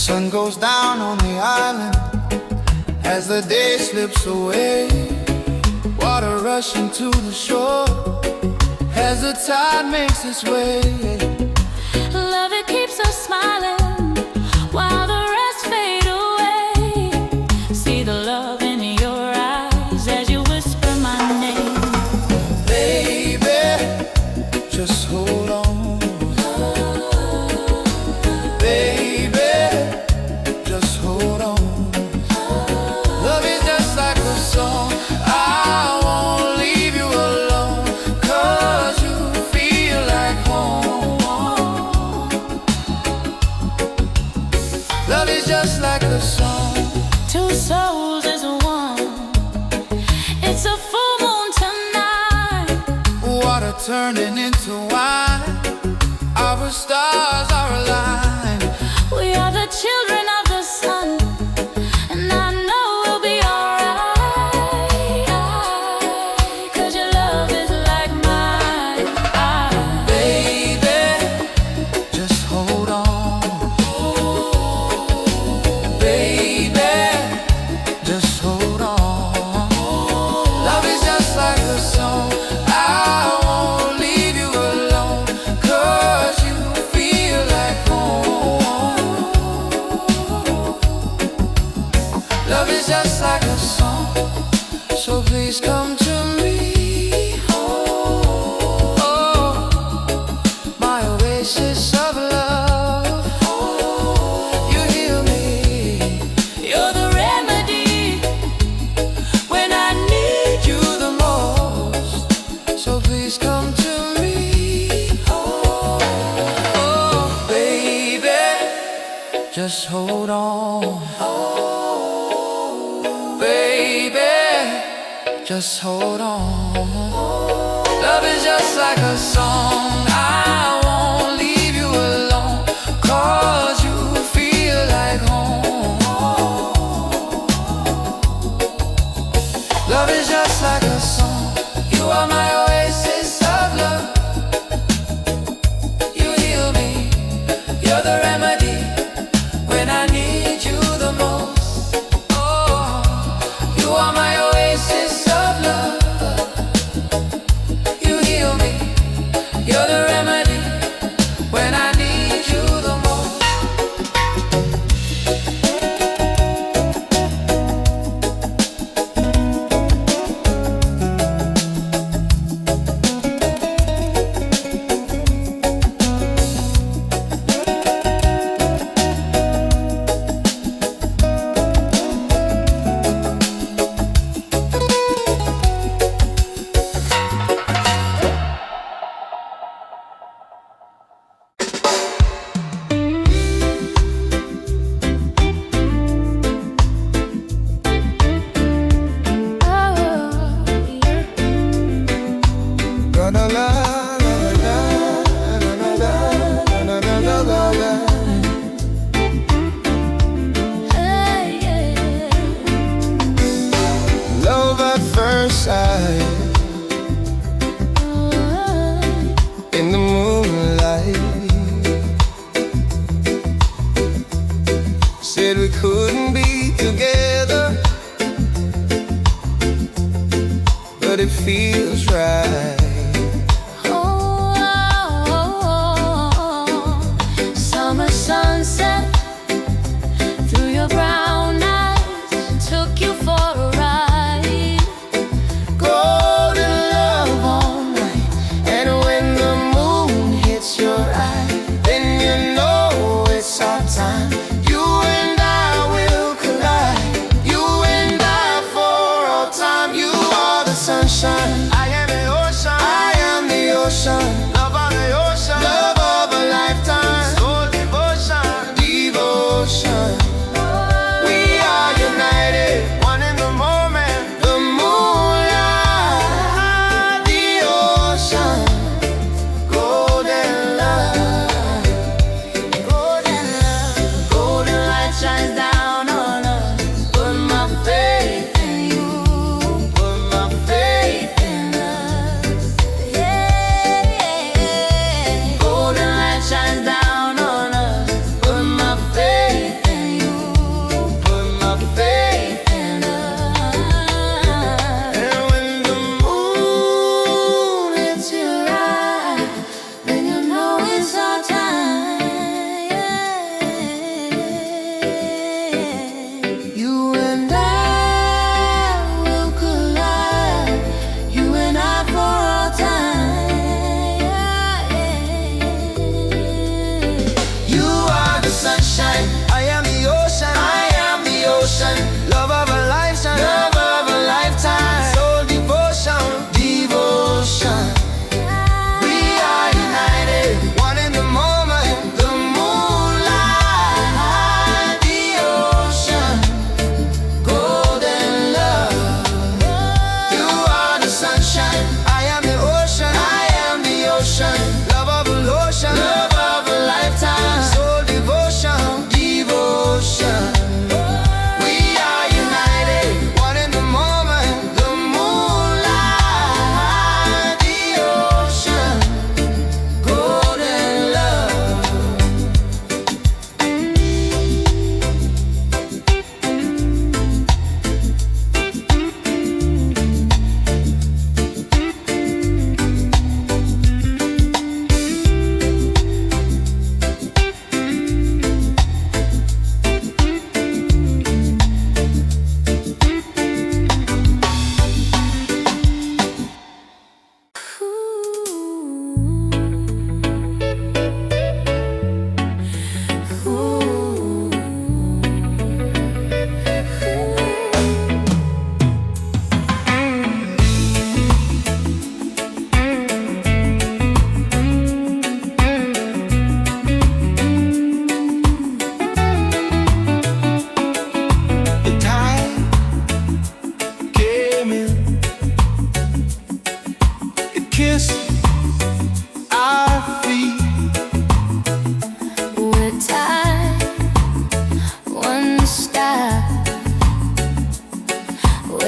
Sun goes down on the island as the day slips away. Water rushing to the shore as the tide makes its way. Love, it keeps us smiling while the rest fade away. See the love in your eyes as you whisper my name. Baby, just hold on. Love is just like a song. Two souls as one. It's a full moon tonight. Water turning into wine. Our stars are aligned. We are the children of the sun, and I know we'll be alright. 'Cause your love is like mine. Baby, just hold on. Love is just like a song, so please come to me. Oh, my oasis of love. You heal me. You're the remedy when I need you the most. So please come to me. Oh, baby, just hold on. Baby, just hold on. Love is just like a song. I won't leave you alone, 'cause you feel like home. Love is just like a song. You are my oasis of love. You heal me. You're the remedy when I need you the most. You are my oasis of love. You heal me. You're the remedy when I need you the most. Love at first sight, in the moonlight. Said we couldn't be together, but it feels right. Summer sunset through your brown eyes took you for a ride. Golden love all night, and when the moon hits your eye, then you know it's our time. You and I will collide. You and I for all time. You are the sunshine, I am the ocean.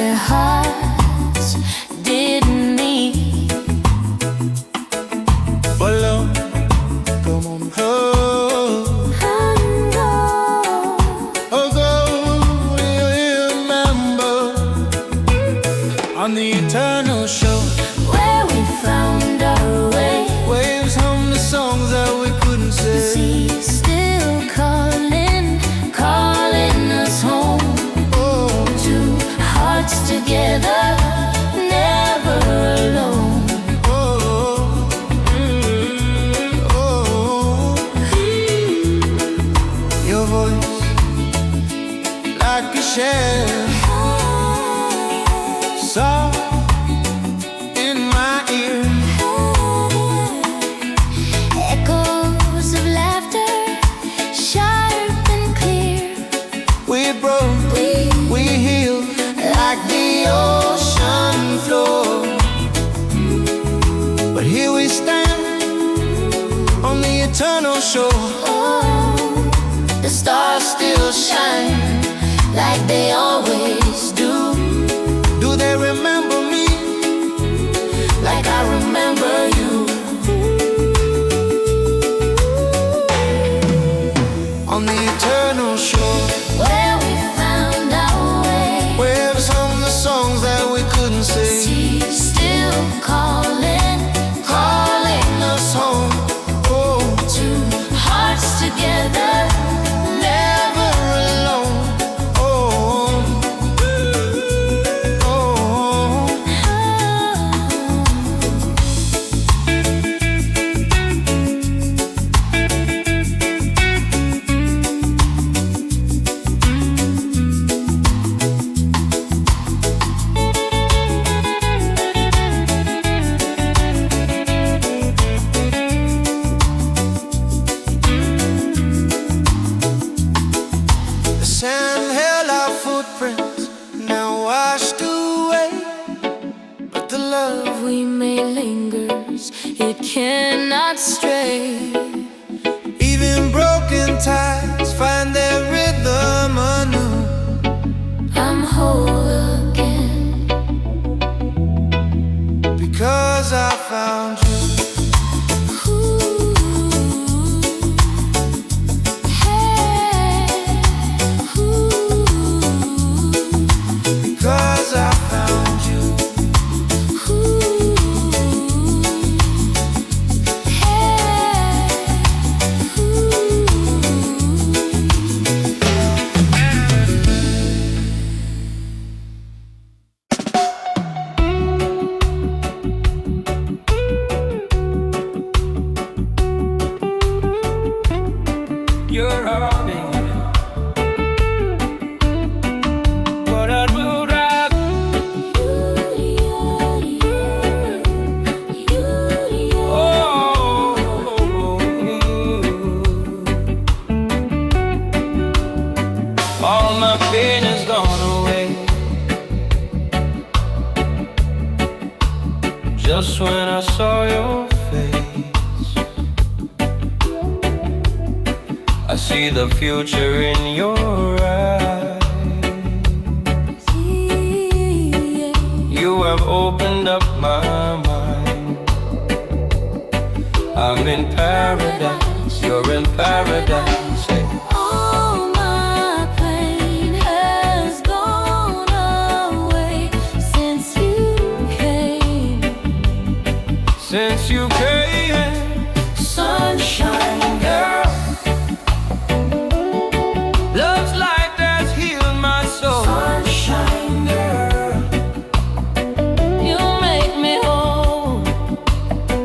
where hearts didn't meet. But love, come on, on the eternal shore where we found our way. Waves hum the songs that we couldn't say. The sea still calling, calling us home. Oh, Two hearts together, never alone. oh, oh. Your voice like a shell, soft in my ear. Echoes of laughter, sharp and clear. We broke, we healed like the ocean floor. But here we stand on the eternal shore. Oh, the stars still shine like they always do. Do they remember me Like I remember you. on the eternal shore? Where we found our way. Waves hum the songs that we couldn't say. Sea still calling, calling Us home, oh, two hearts together, never alone. Oh, oh. The sand held our footprints, now washed away. But the love we may lingers, it cannot stray. even broken ties find their rhythm anew. I'm whole again. Because I found you. Because I found you. You're heartbeat. What I would rock. All my pain is gone away. Just when I saw your face, I see the future in your eyes. You have opened up my mind. I'm in paradise, you're in paradise. Hey. All my pain has gone away since you came. Since you came, Sunshine girl, love's light that's healed my soul. sunshine girl, you make me whole.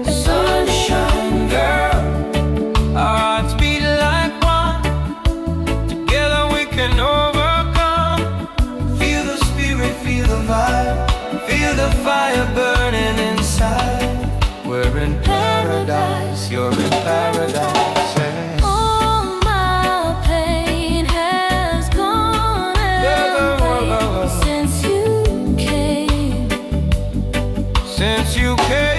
Sunshine girl, Our hearts beat like one. Together we can overcome. Feel the spirit, feel the vibe. Feel the fire burning inside. We're in paradise, you're in paradise. Yeah. all my pain has gone away since you came. Since you came.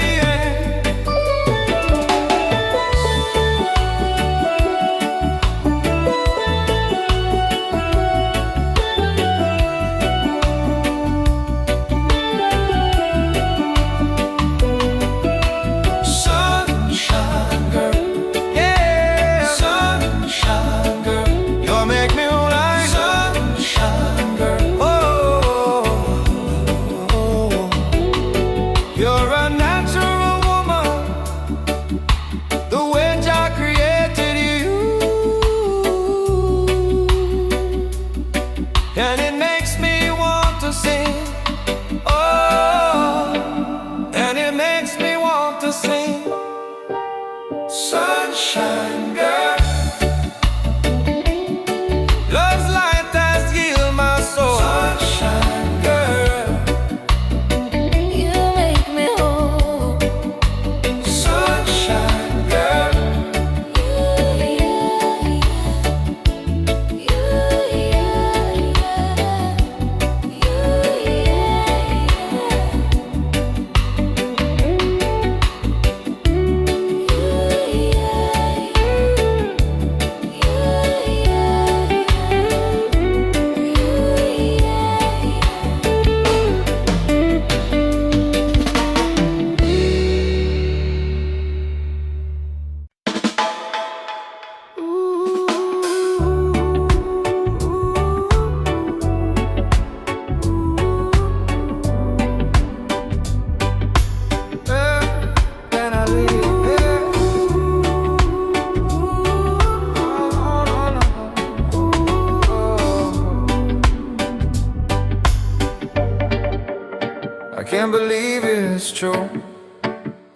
can't believe it's true.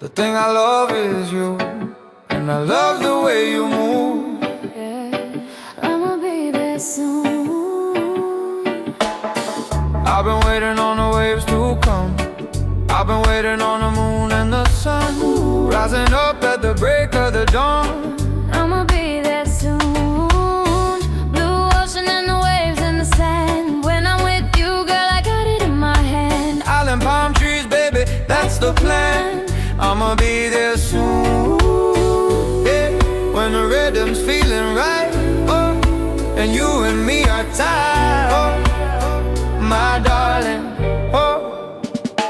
The thing I love is you, and I love the way you move. Yeah, I'ma be there soon. I've been waiting on the waves to come. I've been waiting on the moon and the sun, rising up at the break of the dawn. I'ma be there soon. Blue ocean and the waves and the sand. When I'm with you, girl, I got it in my hand. Island palm trees, baby, that's the plan. I'ma be there soon, yeah, when the rhythm's feeling right, oh, and you and me are tied, oh, my darling, oh,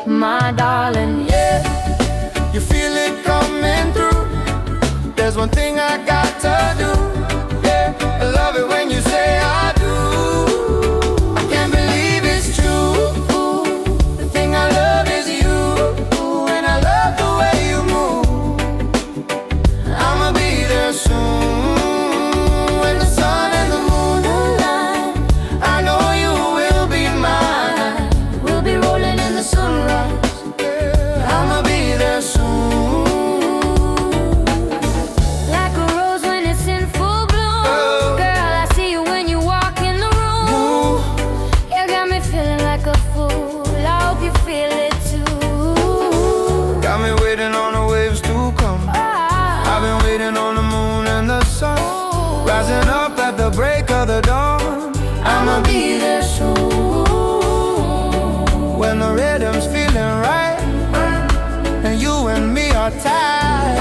My darling, yeah. You feel it coming through. There's one thing I got to do, yeah. I love it when you say I do. I can't believe it's true. The thing I love is you, and I love the way you move. I'ma be there soon, when the sun and the moon align. I know you will be mine. we'll be rolling in the sunrise. I'ma be there soon. Like a rose when it's in full bloom. Girl, I see you when you walk in the room. You got me feeling like a fool. I hope you feel it too. Got me waiting on the waves to come. I've been waiting on the moon and the sun, rising up at the break of the dawn. I'ma be there soon, when the rhythm's feeling right, and you and me are tied,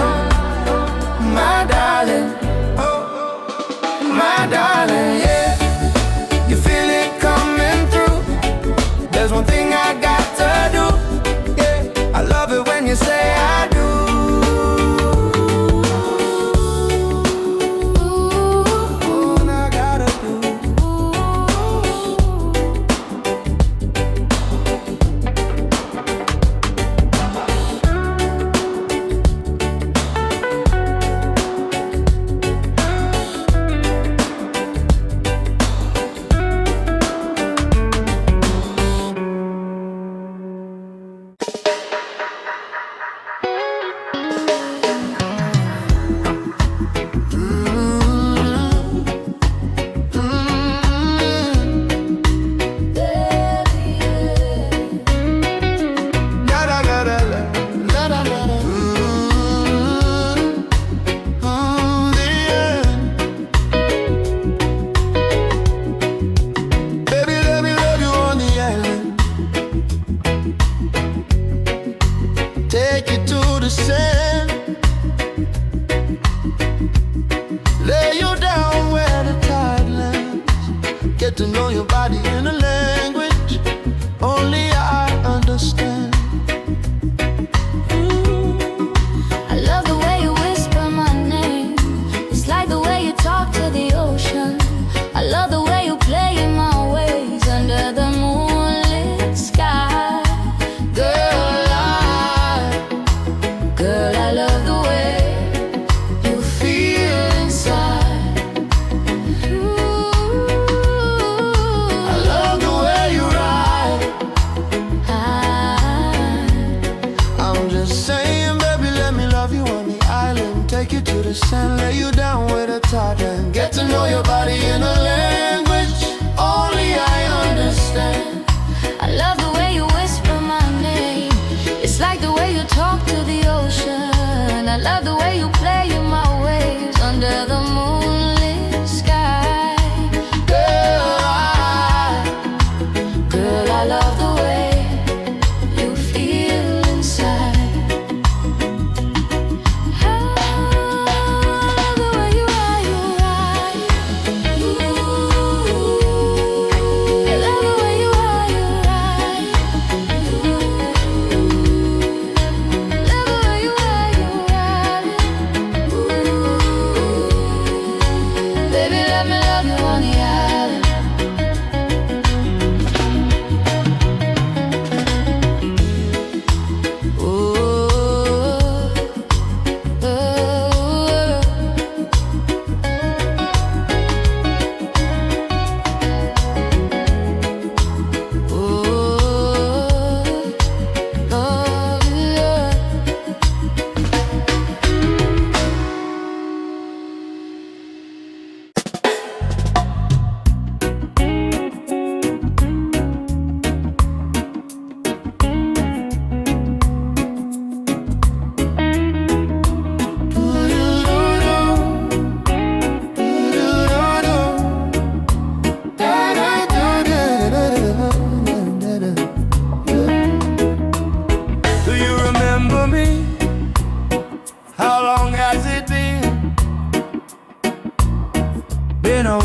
my darling, my darling, yeah. You feel it coming through. There's one thing I got to do, yeah. I love it when you say I do. And I gotta do. Take you to the sand, lay you down where the tide lands. Get to know your body in a language only I understand. I love the way you whisper my name. It's like the way you talk to the ocean. I love the way you play in my ways under the moonlit sky. Girl, I love the way you feel inside. I love the way you ride. I'm just saying, baby, let me love you on the island. Take you to the sand, lay you down with a tide and get to know your body in a language only I understand. I love the way you whisper my name. It's like the way you talk to the ocean. I love the way you play in my waves under the moonlit sky. Girl, I love the way you feel inside. The way you ride,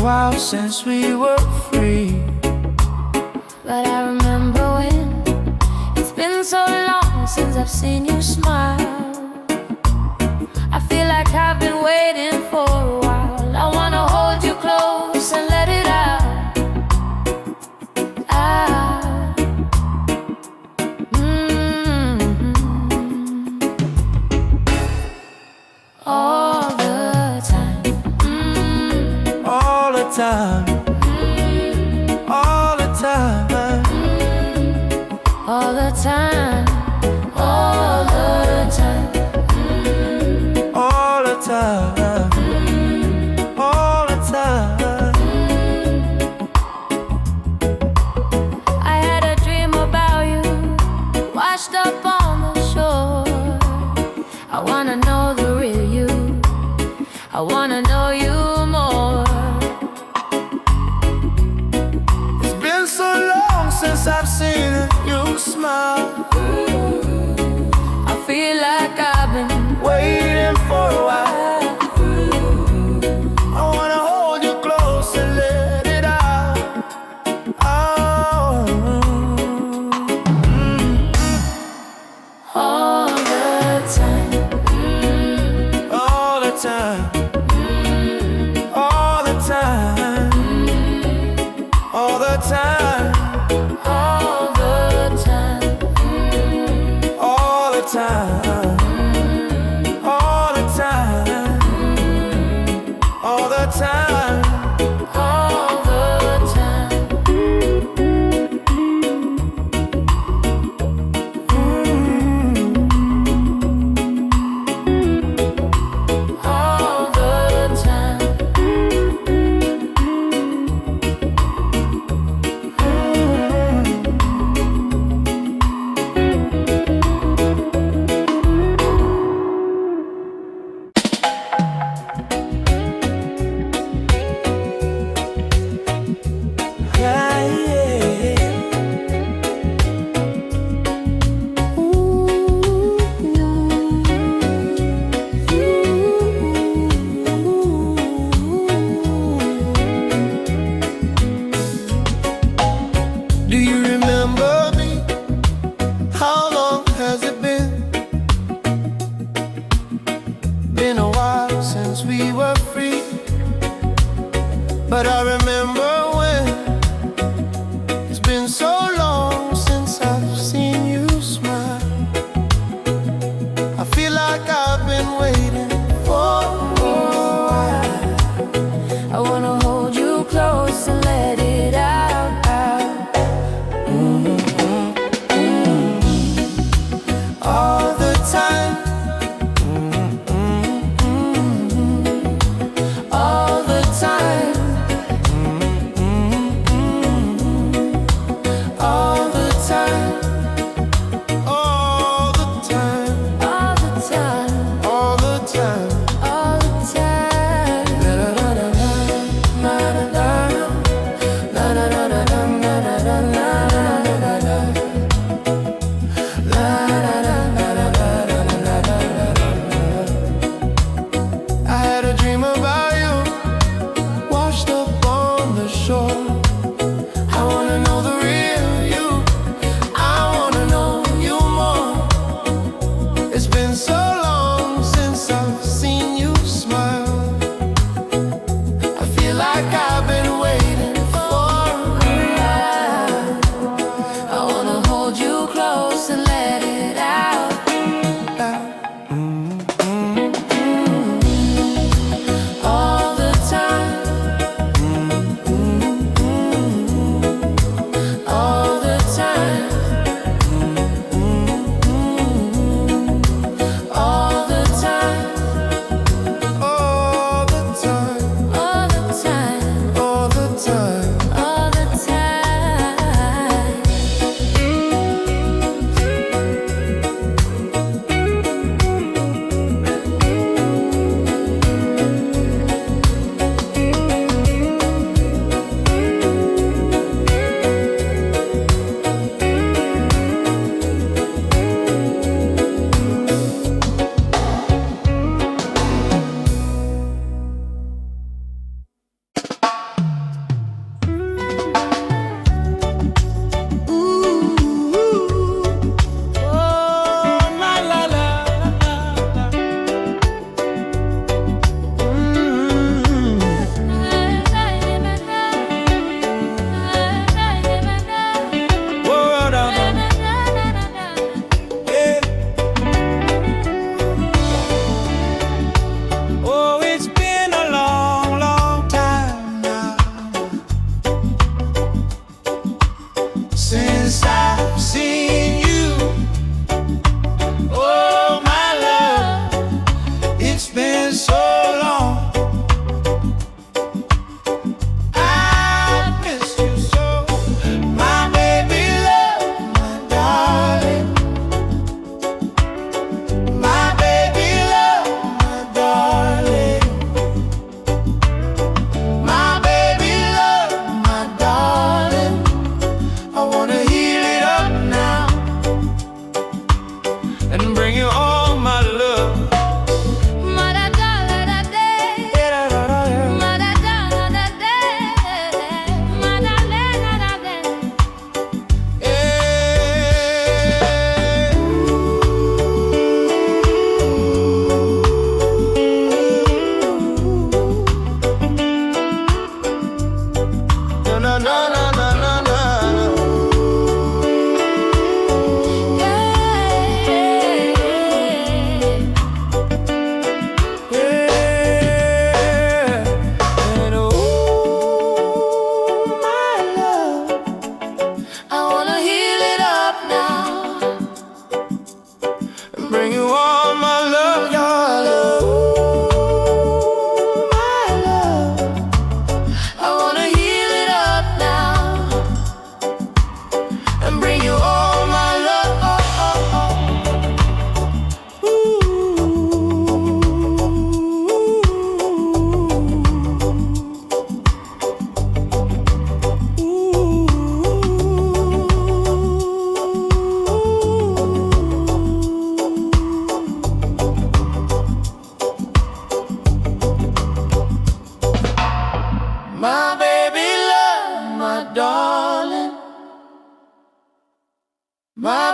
while since we were free. But I remember when it's been so long since I've seen you smile. I feel like I've been waiting for a while. I wanna hold you close and let it out. All the time. All the time. All the time. All the time. All the time. All the time. All the time. I had a dream about you, washed up on the shore. I wanna know the real you, I wanna know you more. It's been so long since I've seen you smile. I feel like I've been Waiting for a while. I wanna hold you close and let it out. Oh. all the time. All the time. All the time. All the time. All the time. All the time. All the time. All the time. All the time. All the time.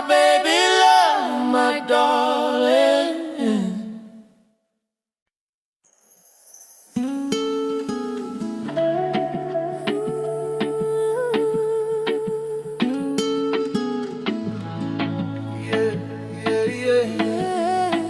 baby love, my darling. Yeah, yeah, yeah, yeah.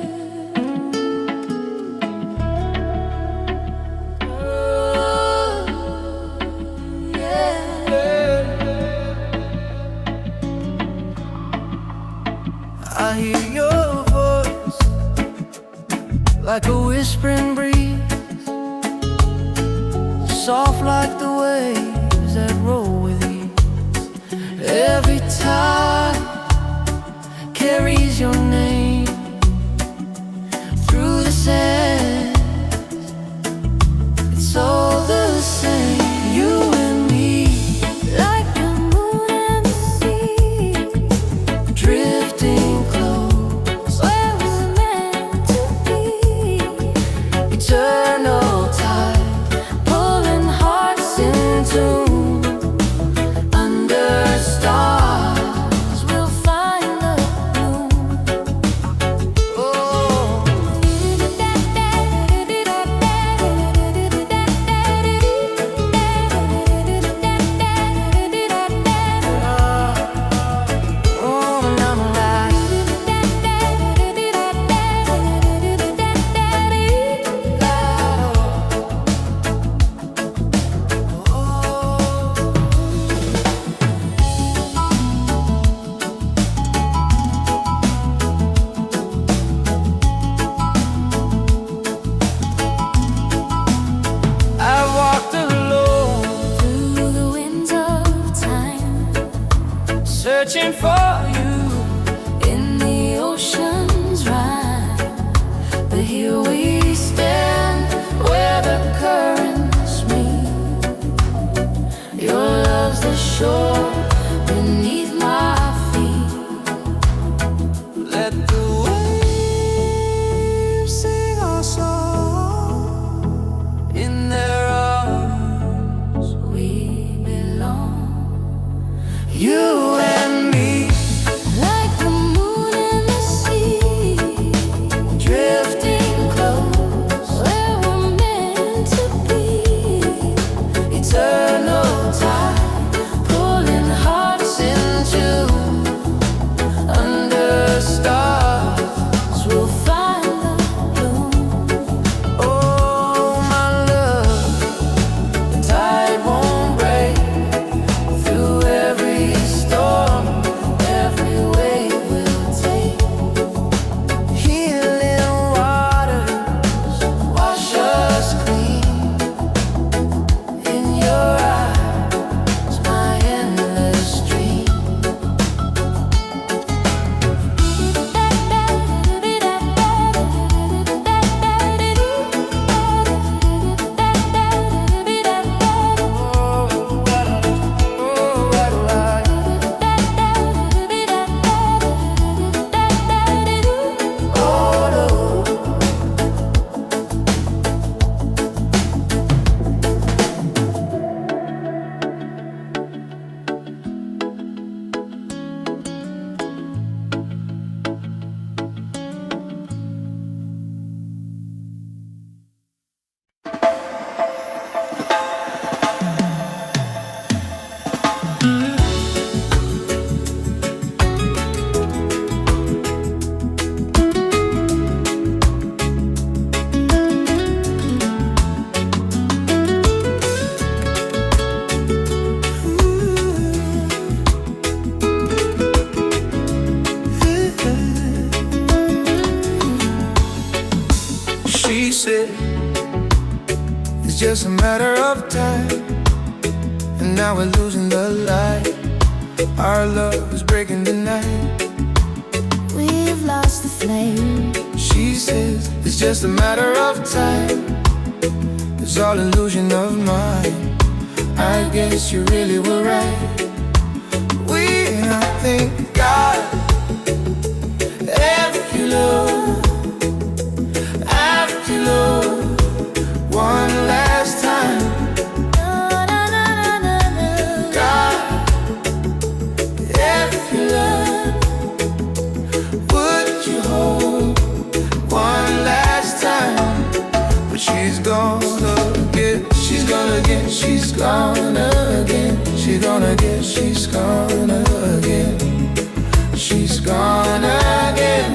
I hear your voice like a whispering breeze, soft like the waves that roll with ease. Every tide carries your name through the sand. It's all the same, you and me, Like the moon and the sea, drifting close, where we're meant to be. eternal tide, Pulling hearts in tune. Under stars, we'll find the bloom. oh, oh, and I'm alive. I walked alone, Through the winds of time, searching for you. in the ocean's rhyme. But here we stand, Where the currents meet, your love's the shore beneath my feet. let the waves sing our song. In their arms, We belong. you and me, Like the moon and the sea, drifting close, where we're meant to be. eternal tide, Pulling hearts in tune. Under stars, we'll find the bloom. oh my love, the tide won't break. Through every storm, every wave will take. Healing waters wash us clean. In your eyes, my endless dream. She said it's just a matter of time, and now we're losing the light. Our love is breaking the night. We've lost the flame. She says it's just a matter of time. It's all illusion of mine. I guess you really were right. I thank God every love, after love, one last time. God, every love, gone again.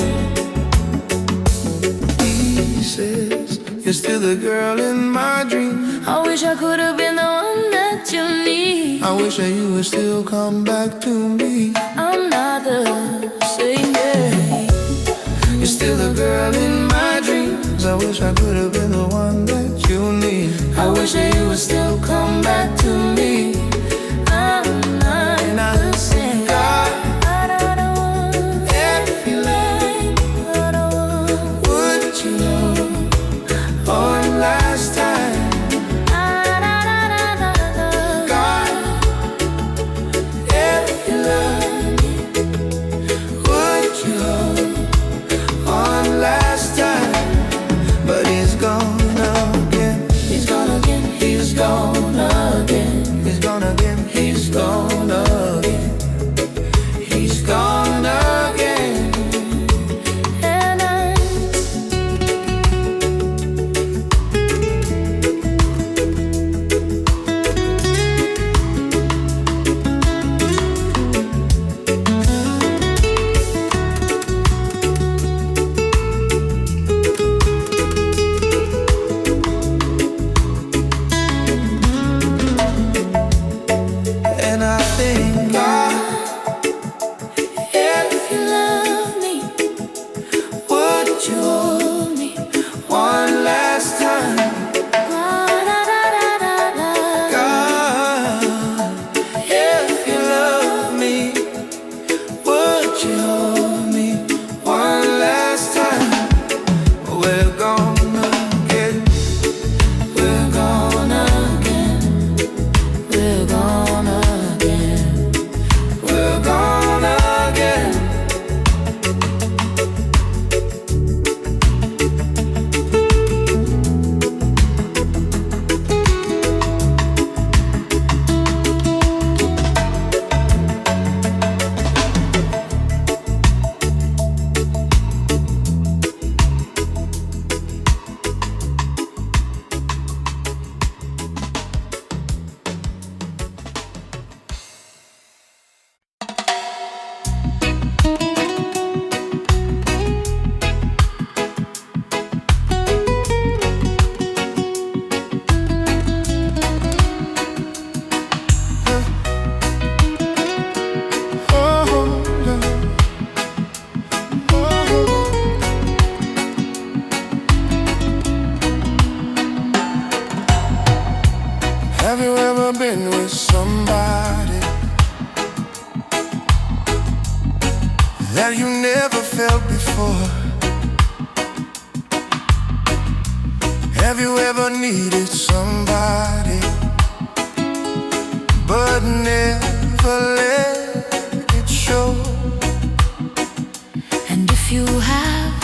He says, you're still the girl in my dream. I wish I could have been the one that you need. I wish that you would still come back to me. I'm not the same, yeah. You're still the girl in my dreams. I wish I could have been the one that you need. I wish that you would still come back to me. I'm not the same. God, I don't want if you like I don't want. would you one last time? God, if you love me, would you one last time? But he's gone again. He's gone again. He's gone again. He's gone again. He's gone again. He's gone again. And And I think, God, if you love me, would you hold me one last time? God, if you love me, would you hold me one last time? We're gonna get, we're gonna get, we're gone again. we're gonna get. Have you ever been with somebody that you never felt before? Have you ever needed somebody but never let it show? And if you have,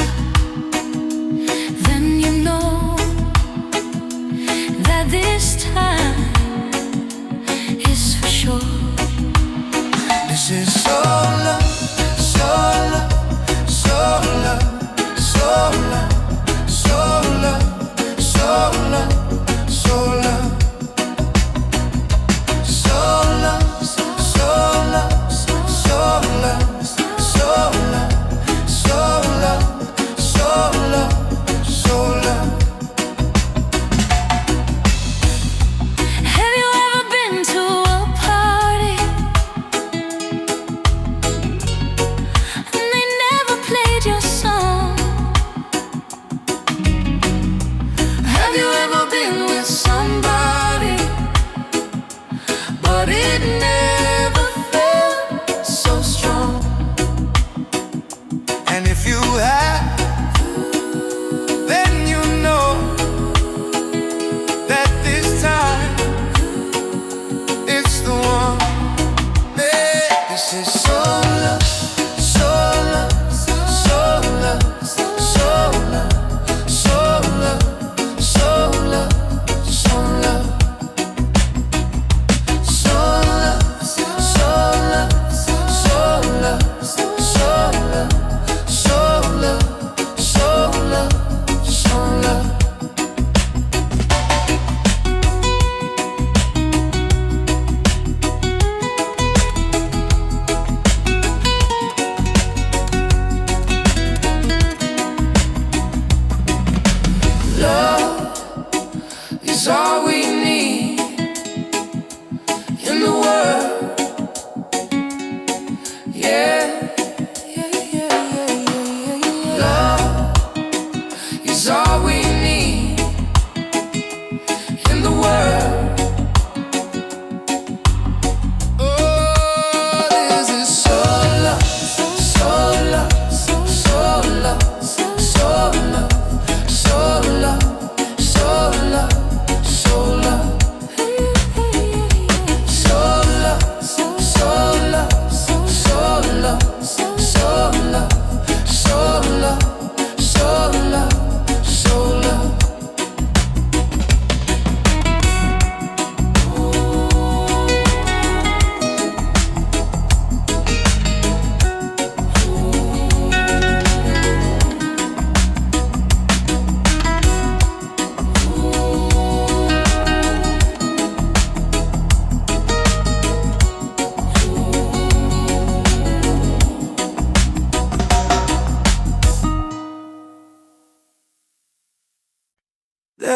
then you know that this time is for sure. This is soul love, soul love, soul love, soul love, soul love, soul love, soul love, soul love, soul love, soul love, soul love, soul love, soul love.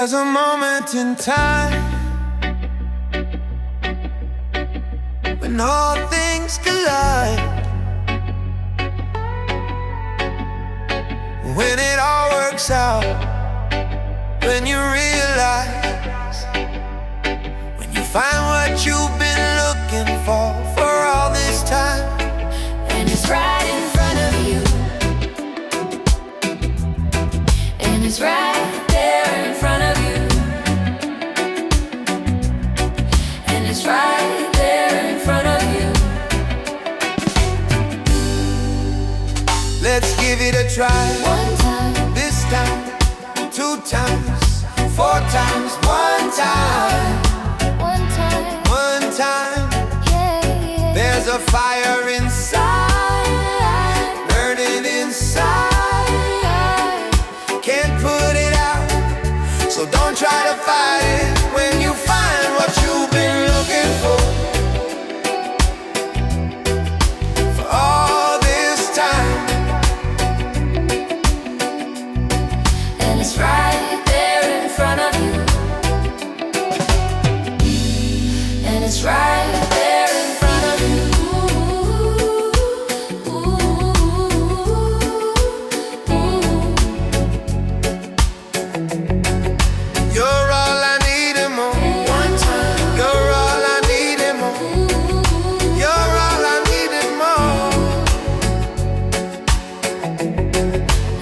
There's a moment in time when all things collide, when it all works out, when you realize, when you find what you've been looking for all this time, and it's right in front of you, and it's right there in front of you, and it's right there in front of you. Let's give it a try. One time, This time, 2 times, 4 times, 1 time, one time, 1 time. yeah, yeah. There's a fire inside, burning inside, can't put it out, so don't try to fight it. When you find what you've been looking for all this time, And it's right there in front of you, and it's right there in front of you. you're all I need and more. One time, You're all I need and more. You're all I need and more.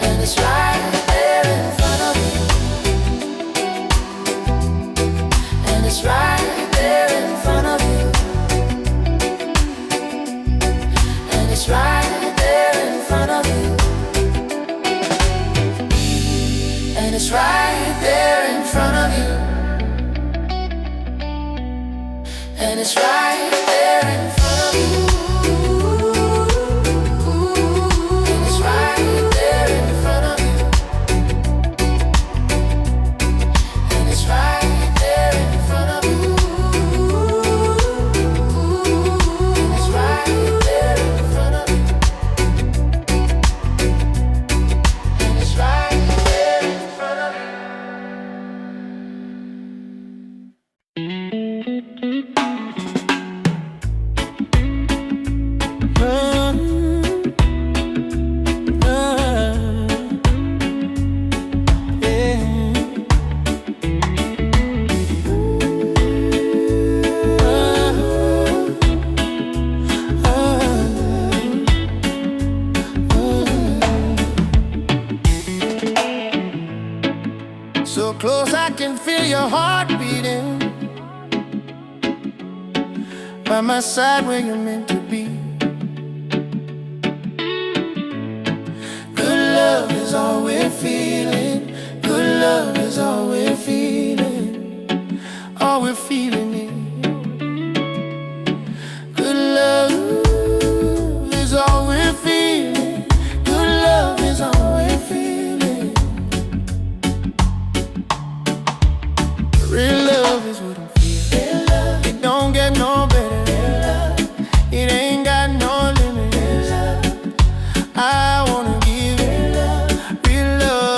and it's right there in front of you, and it's right there in front of you, and it's right there in front of you, and it's right there in front of you, and it's right there in front of you, and it's right there in front of you, and it's right there in front of you, and it's right there in front of you, and it's right there in front of you. So close I can feel your heart beating, by my side where you're meant to be. Good love is all we're feeling. Good love is all we're feeling. All we're feeling is good love is all we're feeling. Good love is all we're feeling. Real love is what I'm feeling. It don't get no better. It ain't got no limits. I wanna give it real love.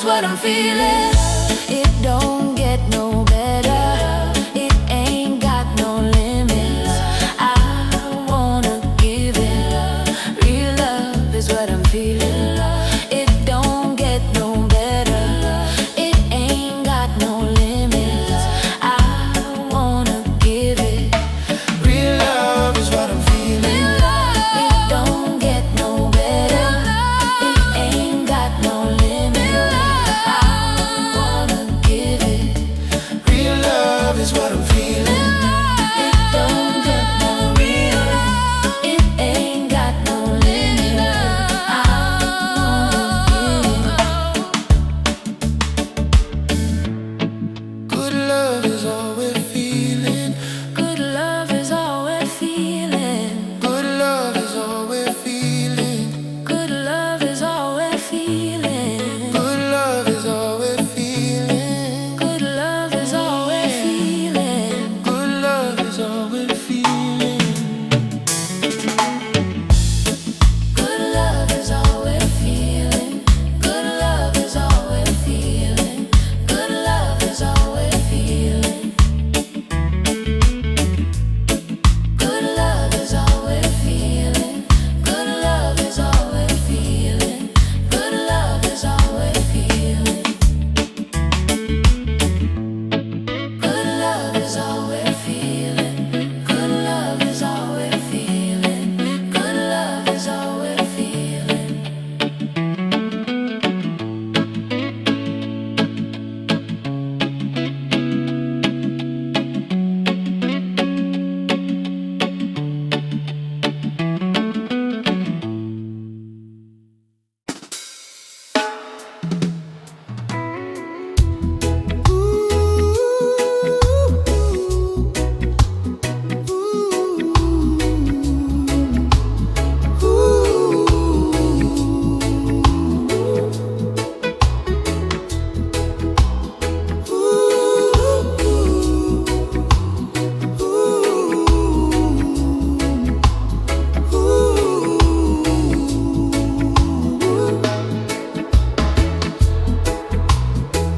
is what I'm feeling. It don't get no better. It ain't got no limits. I wanna give it. Real love is what I'm feeling. It don't get no better. It ain't got no limits. I wanna give it. Real love is what I'm feeling. It don't get no better. It ain't got no limits. I wanna give it. Real love is what I'm feeling. It don't get no real. It ain't got no limits. I wanna give it. Good love is all we're feeling. Good love is all we're feeling. Good love is all we're feeling. Good love is all we're feeling. Good love is all we're feeling. Good love is all we're feeling. Good love is all we're feeling. Good love is all we're feeling. Good love is all we're feeling. Good love is all we're feeling. Good love is all we're feeling. Good love is all we're feeling. Good love is all we're feeling. Good love is all we're feeling. Good love is all we're feeling. Good love is all we're feeling.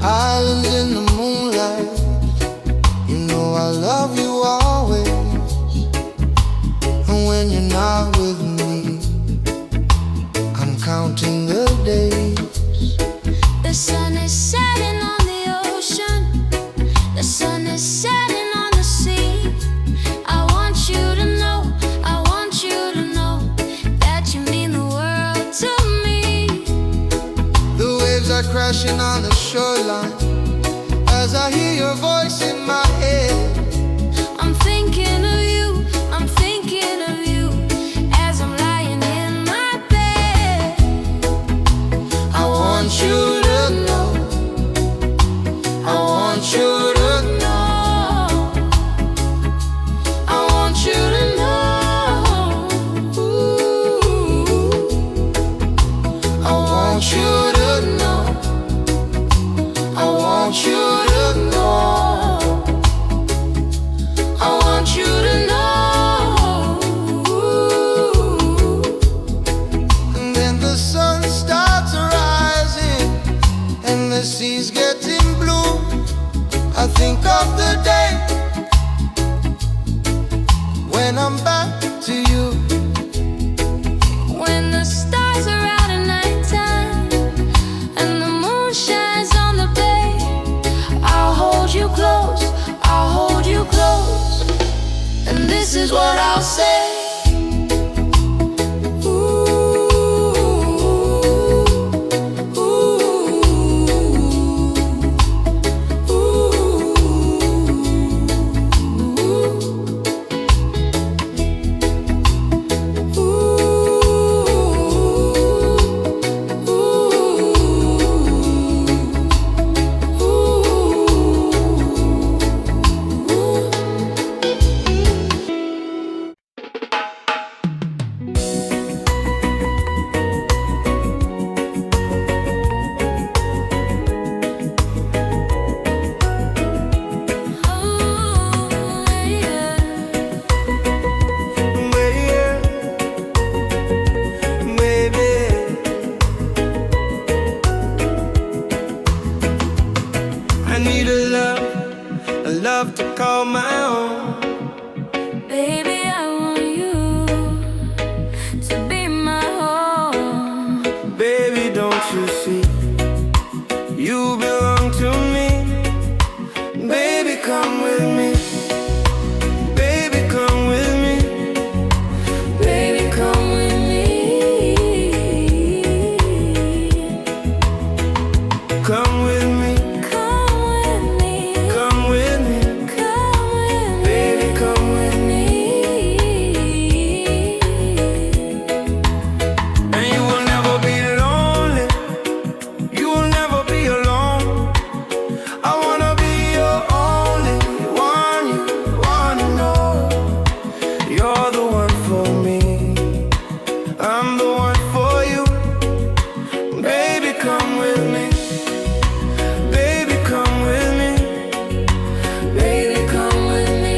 Islands in the moonlight. You know I love you always. And when you're not with me, I'm counting the days. The sun is setting on the ocean. The sun is setting on the sea. I want you to know, I want you to know that you mean the world to me. The waves are crashing on the shoreline as I hear your voice in my head. I'm thinking of you, I'm thinking of you as I'm lying in my bed. I want you to know. I want you to know. I want you to know. Ooh. I want you to know. I want you to know. I want you to know. And then the sun starts rising and the sea's getting blue. I think of the day when I'm back to you. When the stars are out at nighttime and the moon shines on the bay, I'll hold you close, I'll hold you close, and this is what I'll say. need a love to call my own. Baby, I want you to be my home. Baby, don't you see, you belong to me. Baby, come with me. Baby, come with me. Baby, come with me. Come with me. Come with me. Come with me. Come with me. Baby, come with me. And you will never be lonely. You will never be alone. I wanna be your only one. You wanna know you're the one for me. I'm the one for you. Baby, come with me. Baby, come with me. Baby, come with me.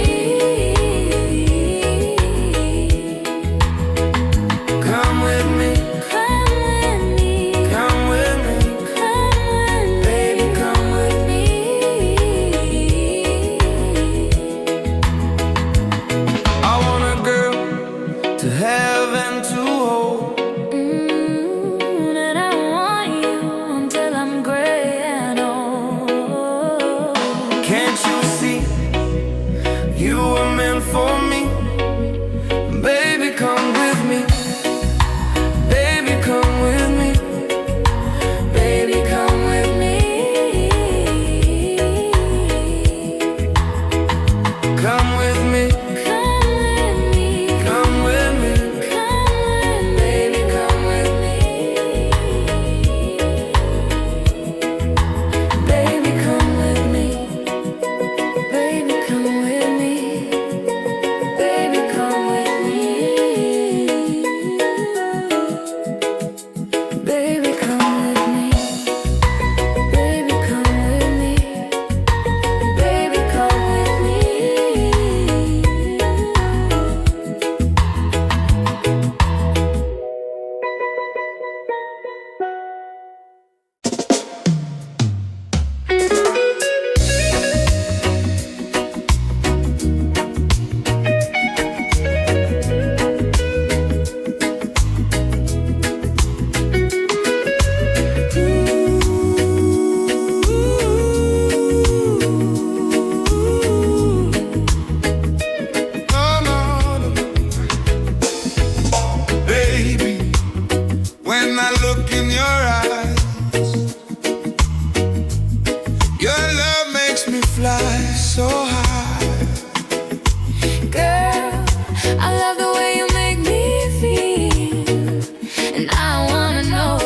Come with me. Come with me. Come with me. Come with me. Baby, come with me. I want a girl to have and to hold. And I want you until I'm gray and old. Can't you see you were meant for me? Baby, come with me. Baby, come with me. Baby, come with me. Come with me. Come with me. Come with me. Come with me. Baby, come with me. Baby, come with me. Baby, come with me. Baby, come with me. Baby, come with me. Baby, come with me. Baby, come with me. Baby, when I look in your eyes, your love makes me fly so high. Girl, I love the way you make me feel, and I wanna know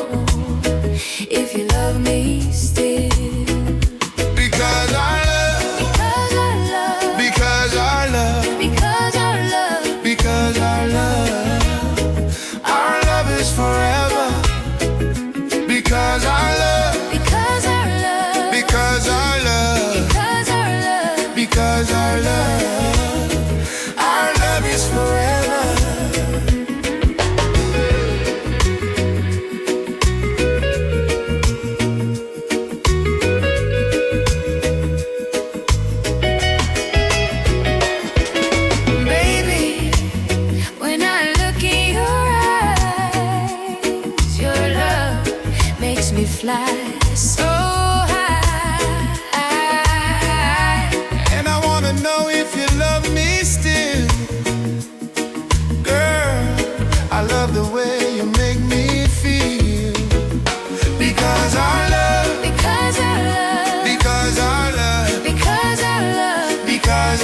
if you love me still. Because our love, Because our love, because our love, because our love, because our love is forever. Because our love, because our love, because our love, because our love, because our love is forever. baby. When I look in your eyes, your love makes me fly so high. And I wanna know if you love me still. Girl, I love the way you make me feel. Because our love, Because our love, because our love, because our love, because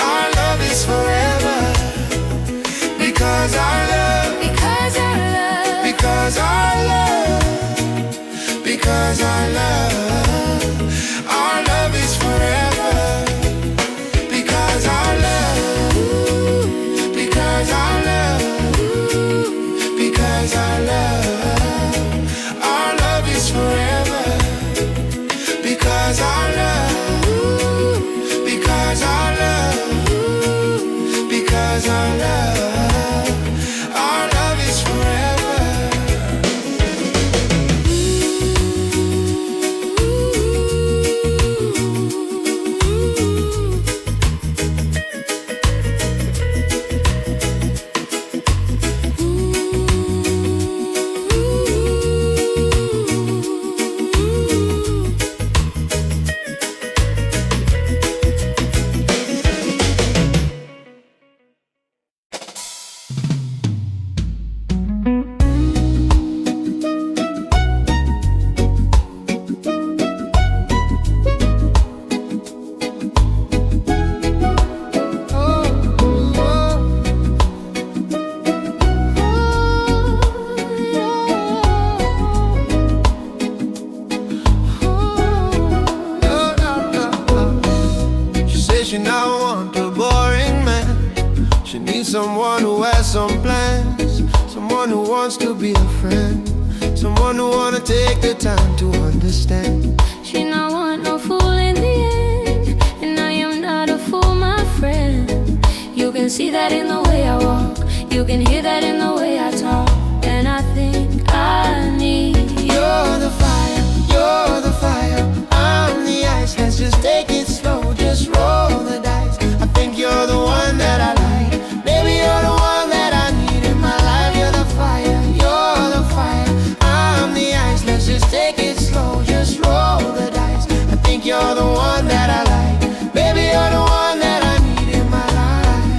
our love is forever. Because our love, because our love, because our love, some plans, someone who wants to be a friend, someone who wanna take the time to understand. She not want no fool in the end, and I am not a fool, my friend. You can see that in the way I walk, you can hear that in the way I talk, and I think I need you. You're the fire, you're the fire, I'm the ice. Let's just take it slow, just roll the dice. I think you're the one that I like, baby, you're the one that I need in my life. You're the fire, you're the fire, I'm the ice. Let's just take it slow, just roll the dice. I think you're the one that I like, baby, you're the one that I need in my life.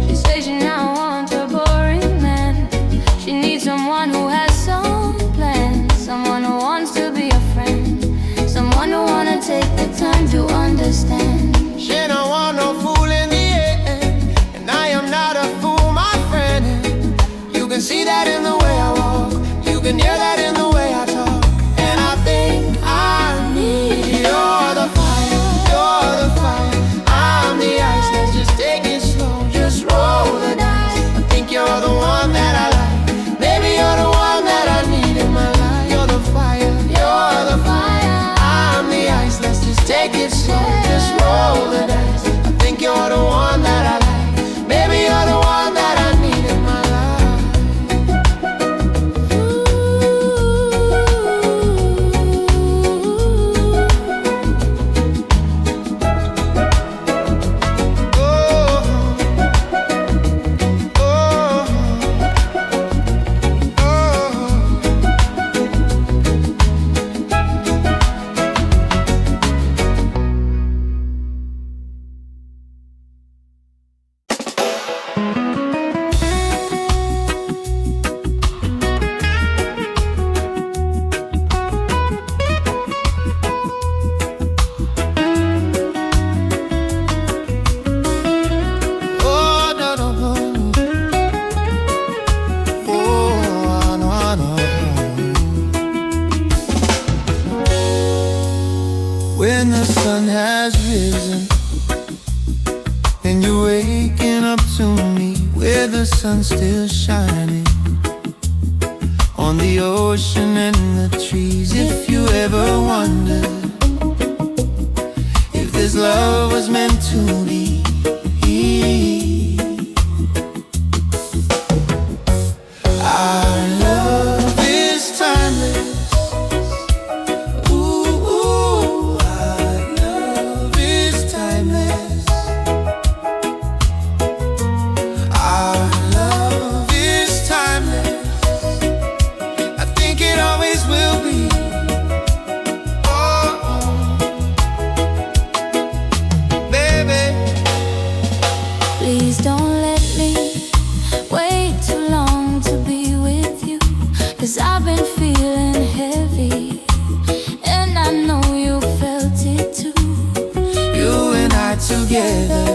She says she now wants a boring man. She needs someone who has some plans, someone who wants to be a friend, someone who wanna take the time to understand. She don't want no fool in the end, and I am not a fool, my friend. You can see that in the way I walk, you can hear that in the way I talk, and I think I need you. You're the fire, you're the fire, I'm the ice. Let's just take it slow, just roll the dice. I think you're the one that I like, baby, you're the one that I need in my life. You're the fire, you're the fire, I'm the ice. Let's just take it slow, just roll the dice. I think you're the one that I like, baby, you're the one that I need in my life. When the sun has risen and you're waking up to me, with the sun still shining on the ocean and the trees. If you ever wondered if this love was meant to be, our love is timeless. Please don't let me wait too long to be with you, 'cause I've been feeling heavy, and I know you felt it too. You and I together,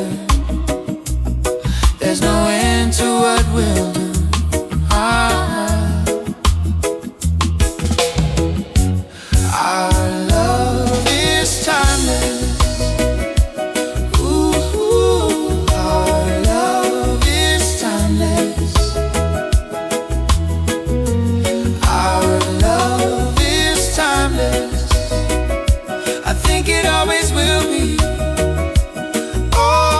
there's no end to what we'll do. Our love is timeless. I think it always will be. Oh,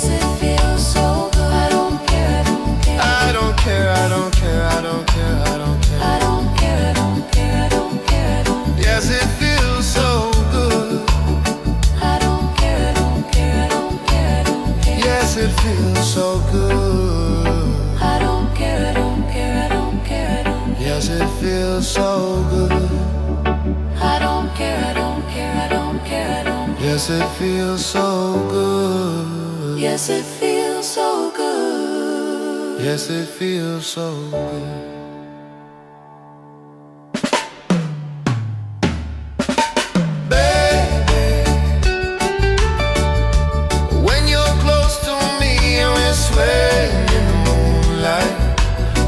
it feels so good. I don't care, I don't care. I don't care, I don't care, I don't care, I don't care. I don't care, I don't care, I don't care, I don't care. Yes, it feels so good. I don't care, I don't care, I don't care, I don't care. Yes, it feels so good. I don't care, I don't care, I don't care, I don't care. Yes, it feels so good. I don't care, I don't care, I don't care, I don't care. Yes, it feels so good. Yes, it feels so good. Yes, it feels so good.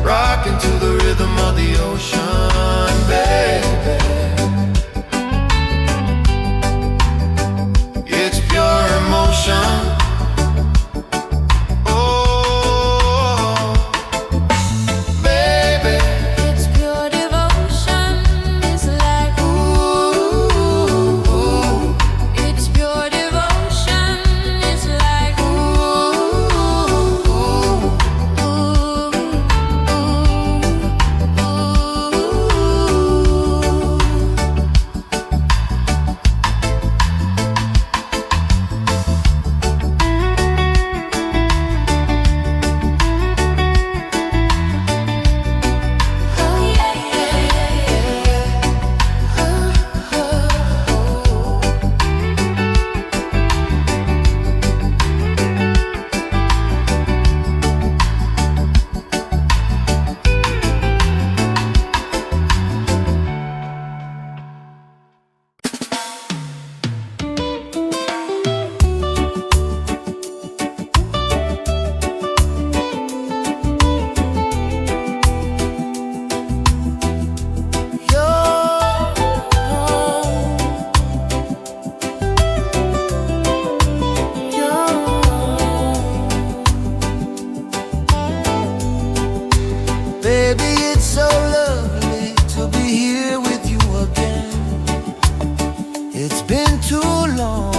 Rocking to the rhythm of the ocean, baby. It's pure emotion. Oh, baby. It's pure devotion. It's like ooh, ooh. It's pure devotion. It's like ooh, ooh, ooh. Baby, it's so lovely to be here with you again. It's been too long,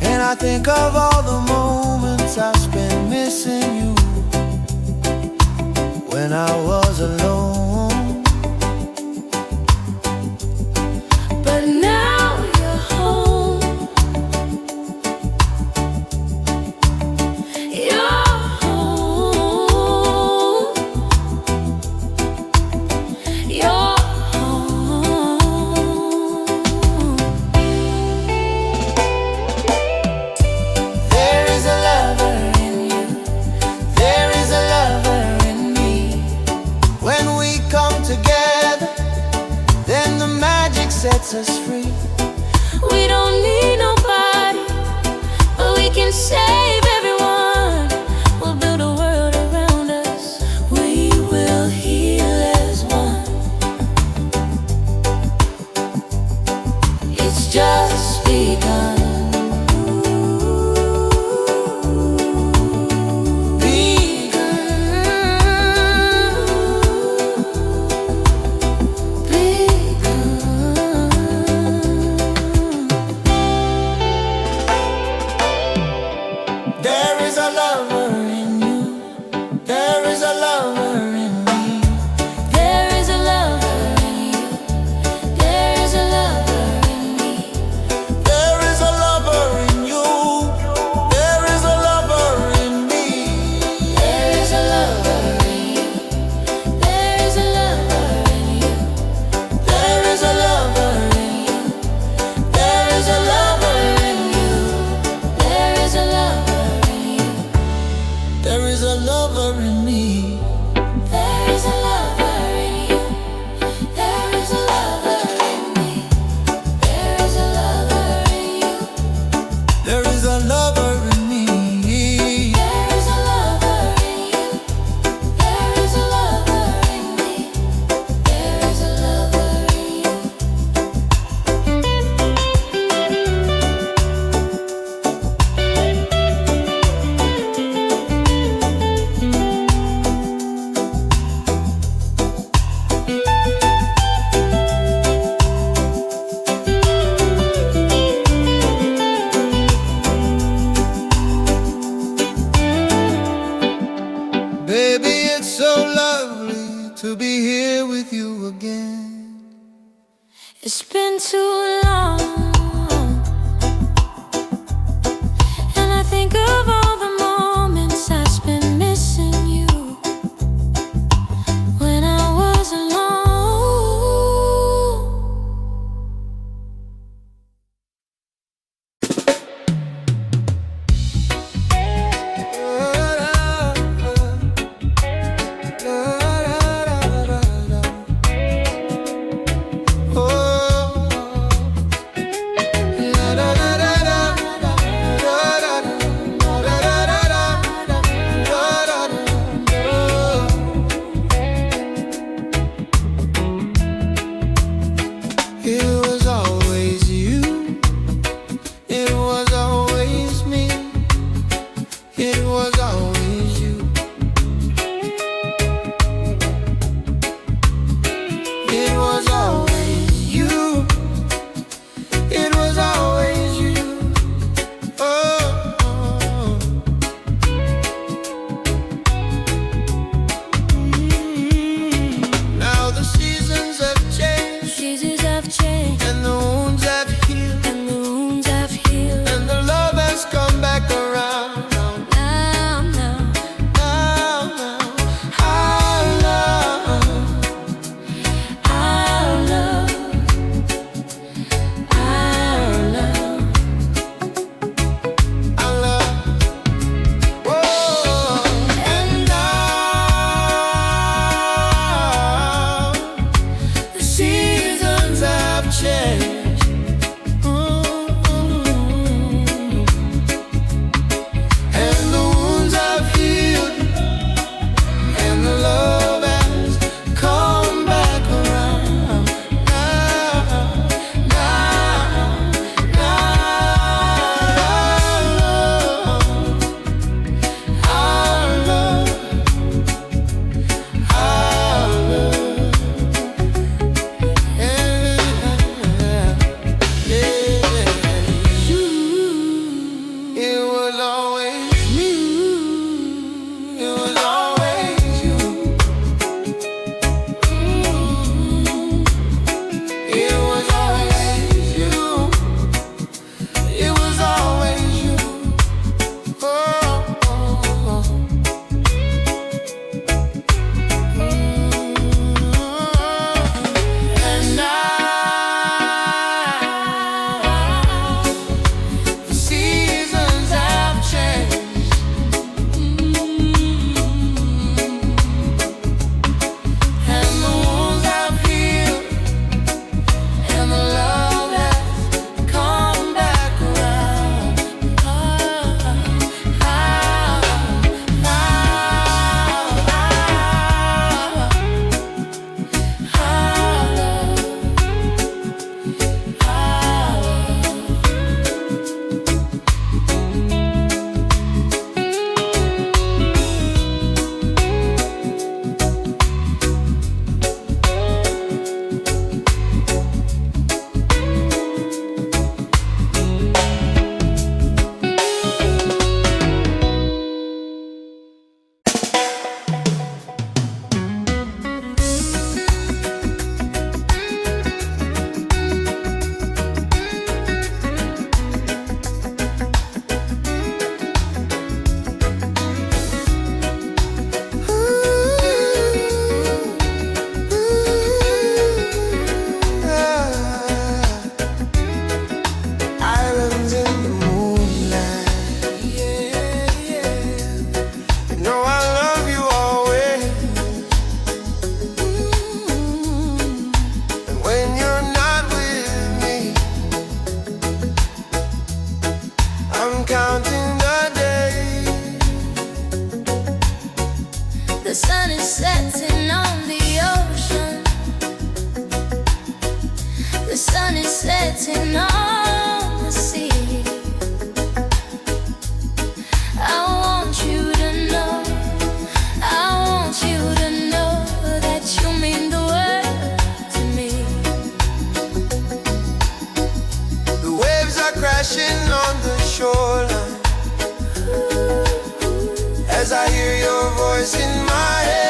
and I think of all the moments I spent missing you when I was alone. But now you're home. You're home. You're home. There is a lover in you. There is a lover in me. When we come together, then the magic sets us free. We don't need nobody, but we can save everyone. We'll build a world around us. We will heal as one. It's just begun. too long, and I think of all the moments I spent missing you when I was alone. The sun is setting on the ocean. The sun is setting on the sea. I want you to know, I want you to know that you mean the world to me. The waves are crashing on the shoreline as I hear your voice in my head.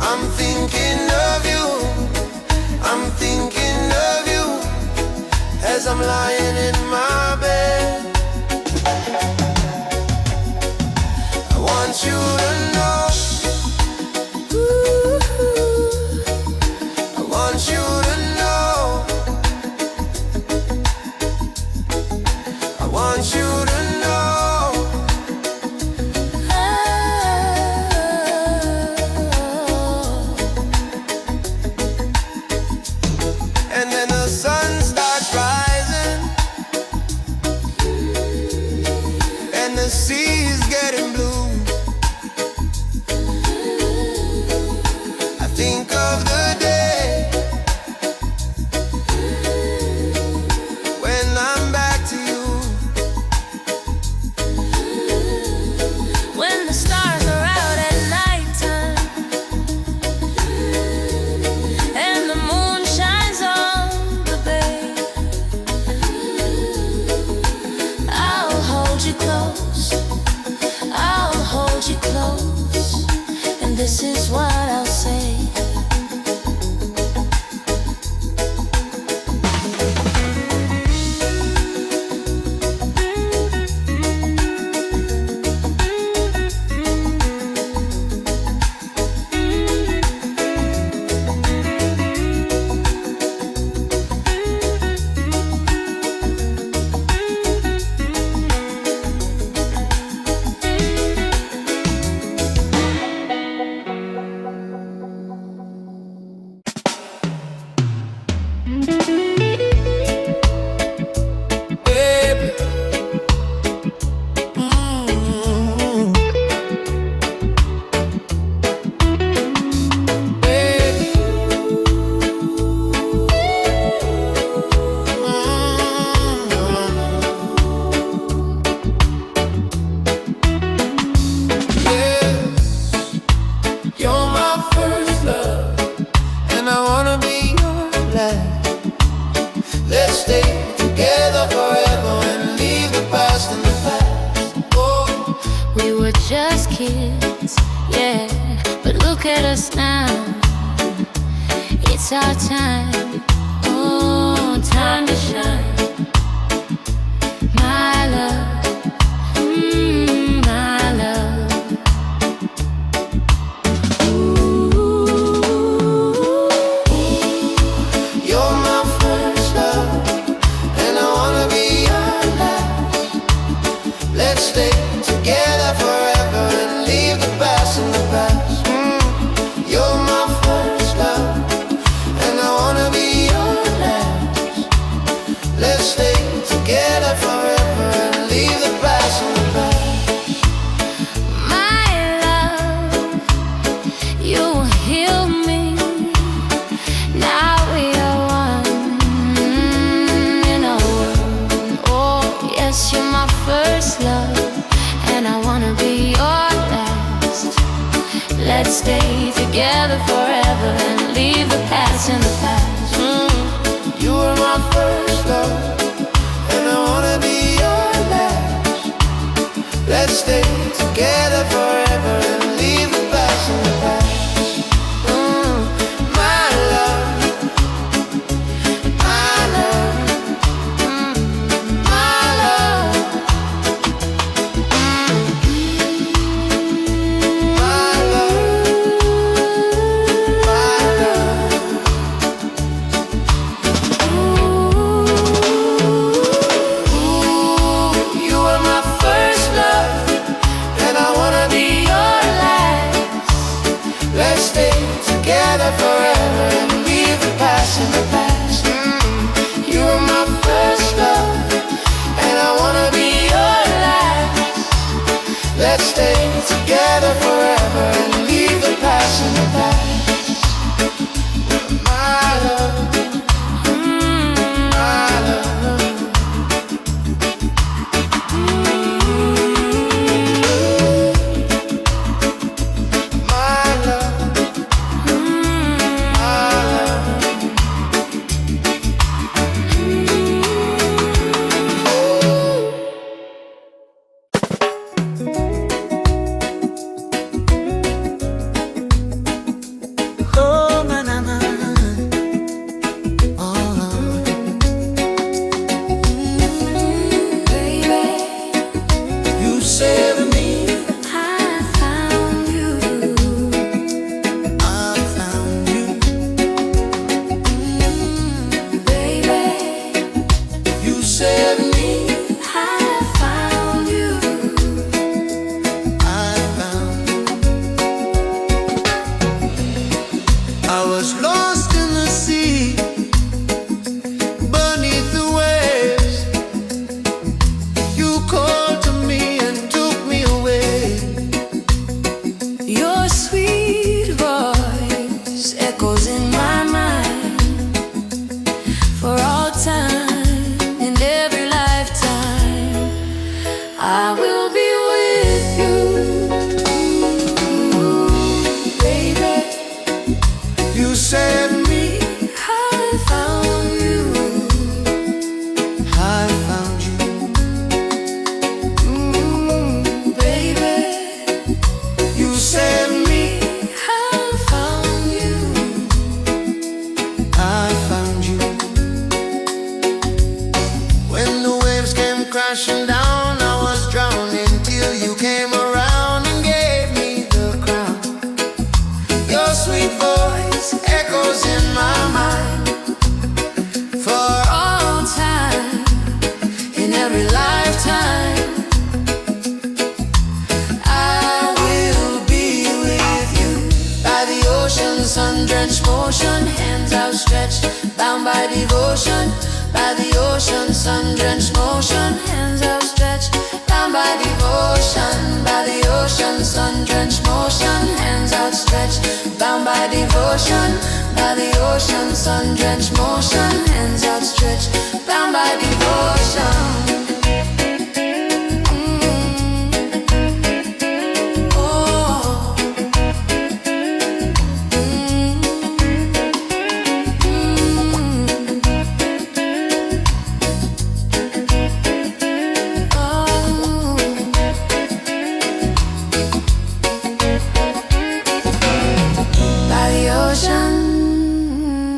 I'm thinking of you as I'm lying in my bed. I want you to know, ooh, I want you to know, I want you to know. And then the sun starts rising, and the sea's getting blue. I think of the day when I'm back to you. When the stars are out at nighttime and the moon shines on the bay, I'll hold you close, I'll hold you close, and this is what I'll say. Baby, baby, yes, you're my first love, and I wanna be your last. Let's stay together forever and leave the past in the past. Oh, We were just kids, yeah, but look at us now. It's our time, oh, time to shine. My love, my love. you're my first love, and I wanna be your last. Let's stay together forever and leave the past in the past. You're my first love, and I wanna be your last. Let's stay together forever and leave the past in the past. My love, you heal me. Now we are one in a world. Oh, yes, you're my first love, and I wanna be your last. Let's stay together forever and leave the past in the past. You were my first love, and I wanna be your last. Let's stay together forever and leave the past in the past. My love, my love, my love, my love, my love. You were my first love, and I wanna be your last. Let's stay together forever and leave the past in the past. You were my first love, and I wanna be your last. Let's stay together forever and leave the past in the past. My love, my love. My love, my love. I will be with you, baby. You said me, I found you. I found you. Baby, You said me, I found you. I found you. When the waves came crashing down, I was drowning till you came around and gave me the crown. Your sweet voice echoes in my mind for All time, in every lifetime. I will be with you by the ocean, sun-drenched motion, hands outstretched, bound by devotion. By the ocean, sun-drenched motion, hands outstretched, bound by devotion. By the ocean, sun-drenched motion, hands outstretched, bound by devotion. By the ocean, sun-drenched motion, hands outstretched, bound by devotion.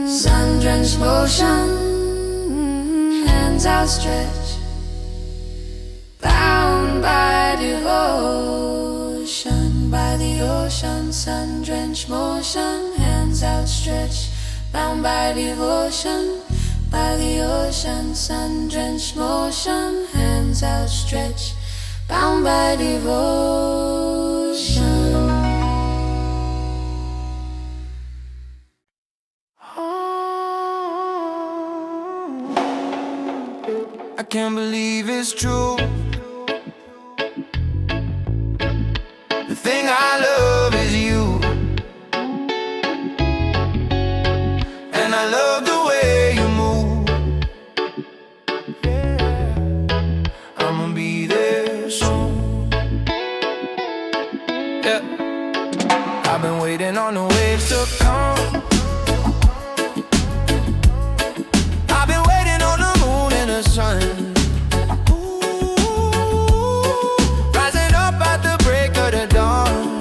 Sun-drenched motion, hands outstretched, bound by devotion. By the ocean, sun-drenched motion, hands outstretched, bound by devotion. By the ocean, sun-drenched motion, hands outstretched, bound by devotion. I can't believe it's true. The thing I love is you, and I love the way you move. Yeah, I'ma be there soon. Yeah, I've been waiting on the waves to come. I've been waiting on the moon and the sun. Ooh, rising up at the break of the dawn.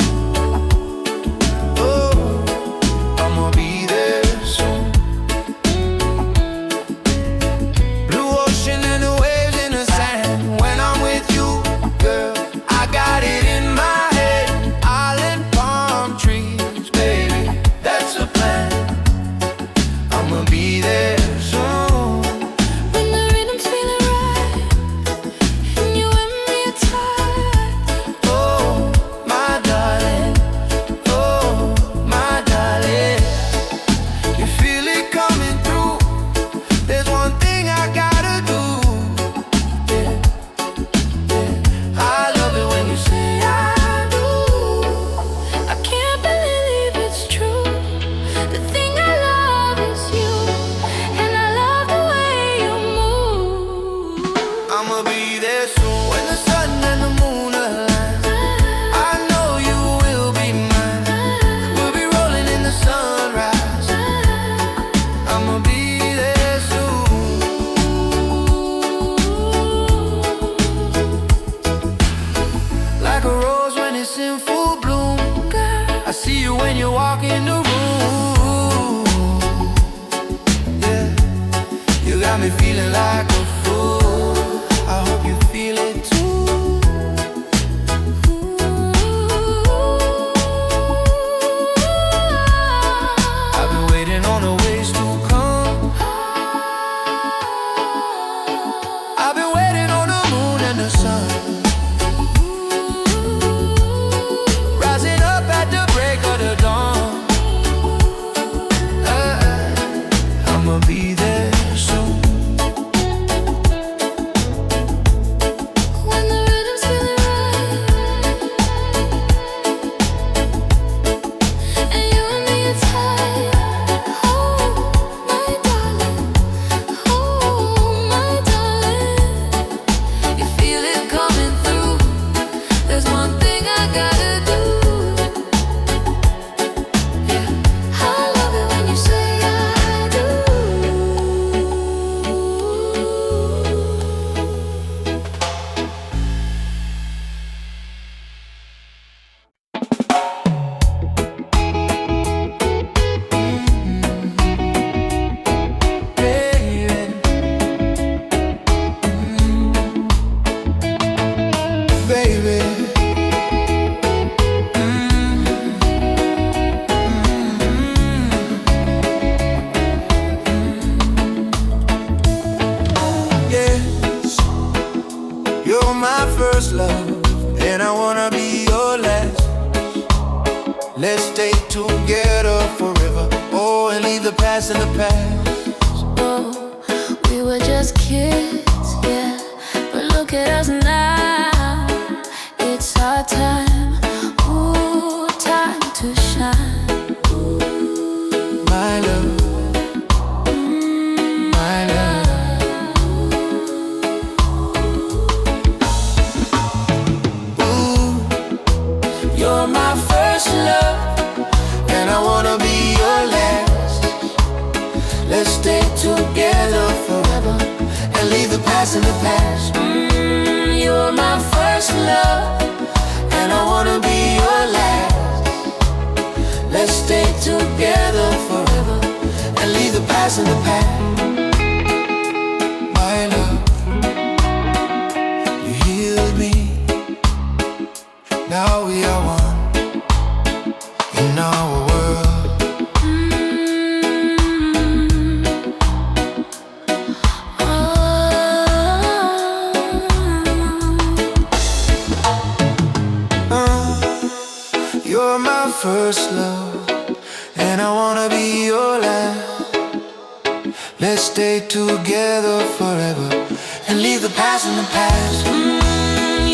first love, and I wanna be your last. Let's stay together forever. Oh, and leave the past in the past. Oh, we were just kids, yeah, but look at us now. It's our time, ooh, time to shine. My love, my love. Ooh, you're my first love, and I wanna be your last. Let's stay together forever and leave the past in the past. You're my first love, and I wanna be your last. Let's stay together forever and leave the past in the past. My love, you healed me. Now we are one in our world. You're my first love, and I wanna be your last. Let's stay together forever and leave the past in the past.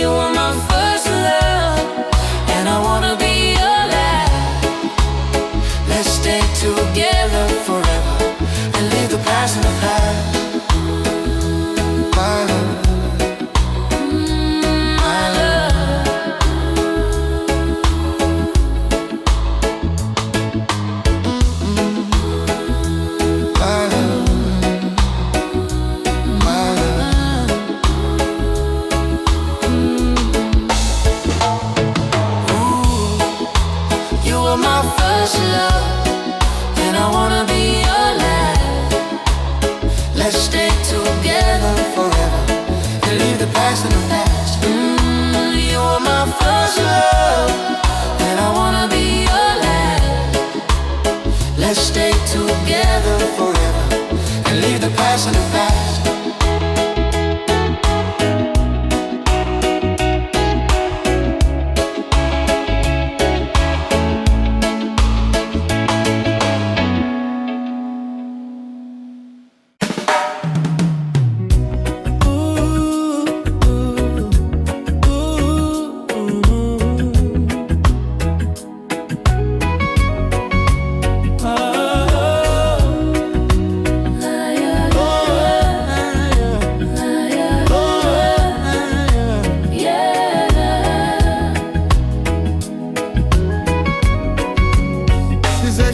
You're my first love, and I wanna be your last. Let's stay together forever and leave the past in the past. My love, my love. My love, my love. Ooh, you were my first love, and I wanna be your last. Let's stay together forever and leave the past in the past. You were my first love, and I wanna be your last. Let's stay together forever and leave the past in the past.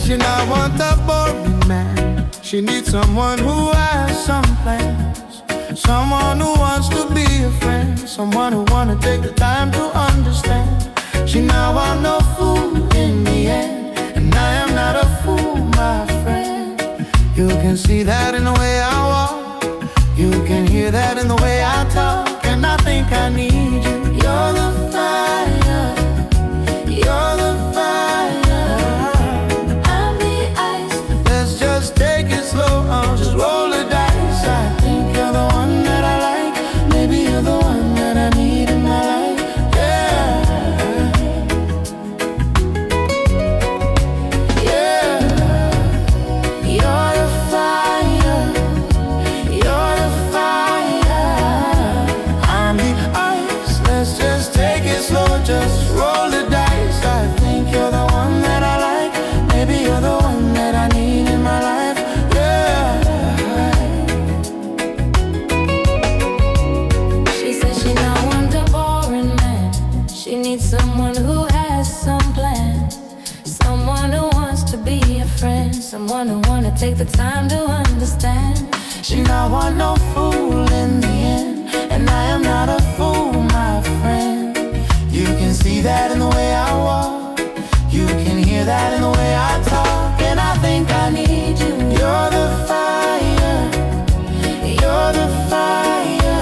She not want a boring man. She needs someone who has some plans, someone who wants to be a friend, someone who wanna take the time to understand. She not want no fool in the end, and I am not a fool, my friend. You can see that in the way I walk, you can hear that in the way I talk, and I think I need you. You're the fire, you're the fire. Let's just take it slow, I'll just roll the dice. I think you're the one that I like, maybe you're the one that I need in my life. Yeah, yeah. You're the fire, you're the fire. I'm the ice, let's just take it slow, just roll the dice. I think you're the one that I like, maybe you're the one that I need in my life. Yeah. She says she not want a boring man. She needs someone who has some plans, someone who wants to be a friend, someone who wanna take the time to understand. She not want no fool in the end, and I am not a fool, my friend. You can see that in the way I walk, you can hear that in the way I talk, and I think I need you. You're the fire, you're the fire.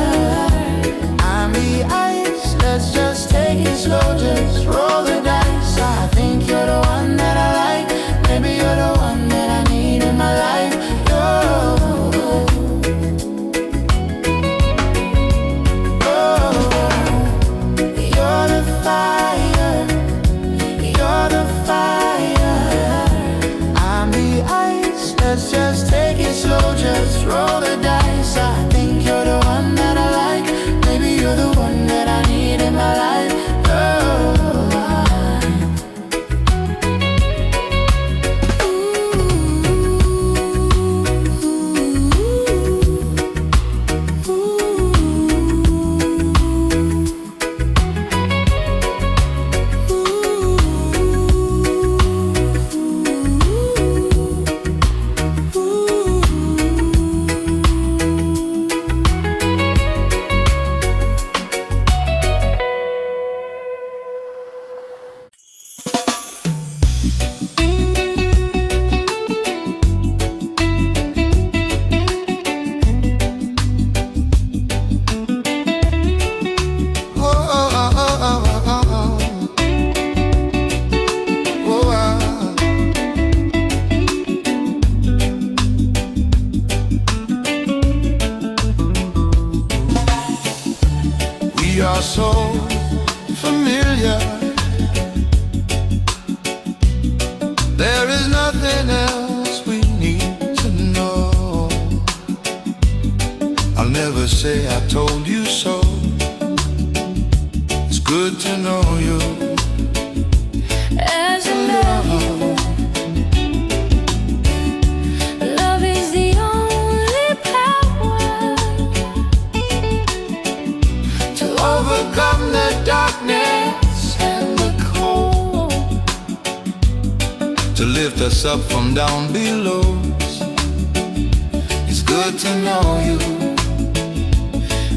I'm the ice, let's just take it slow, just roll the dice. I think you're the one that I like, maybe you're the one that I need in my life. You're are so familiar. There is nothing else we need to know. I'll never say I told you so. It's good to know you as I love you. Love is the only power to overcome the darkness and the cold, to lift us up from down below. It's good to know you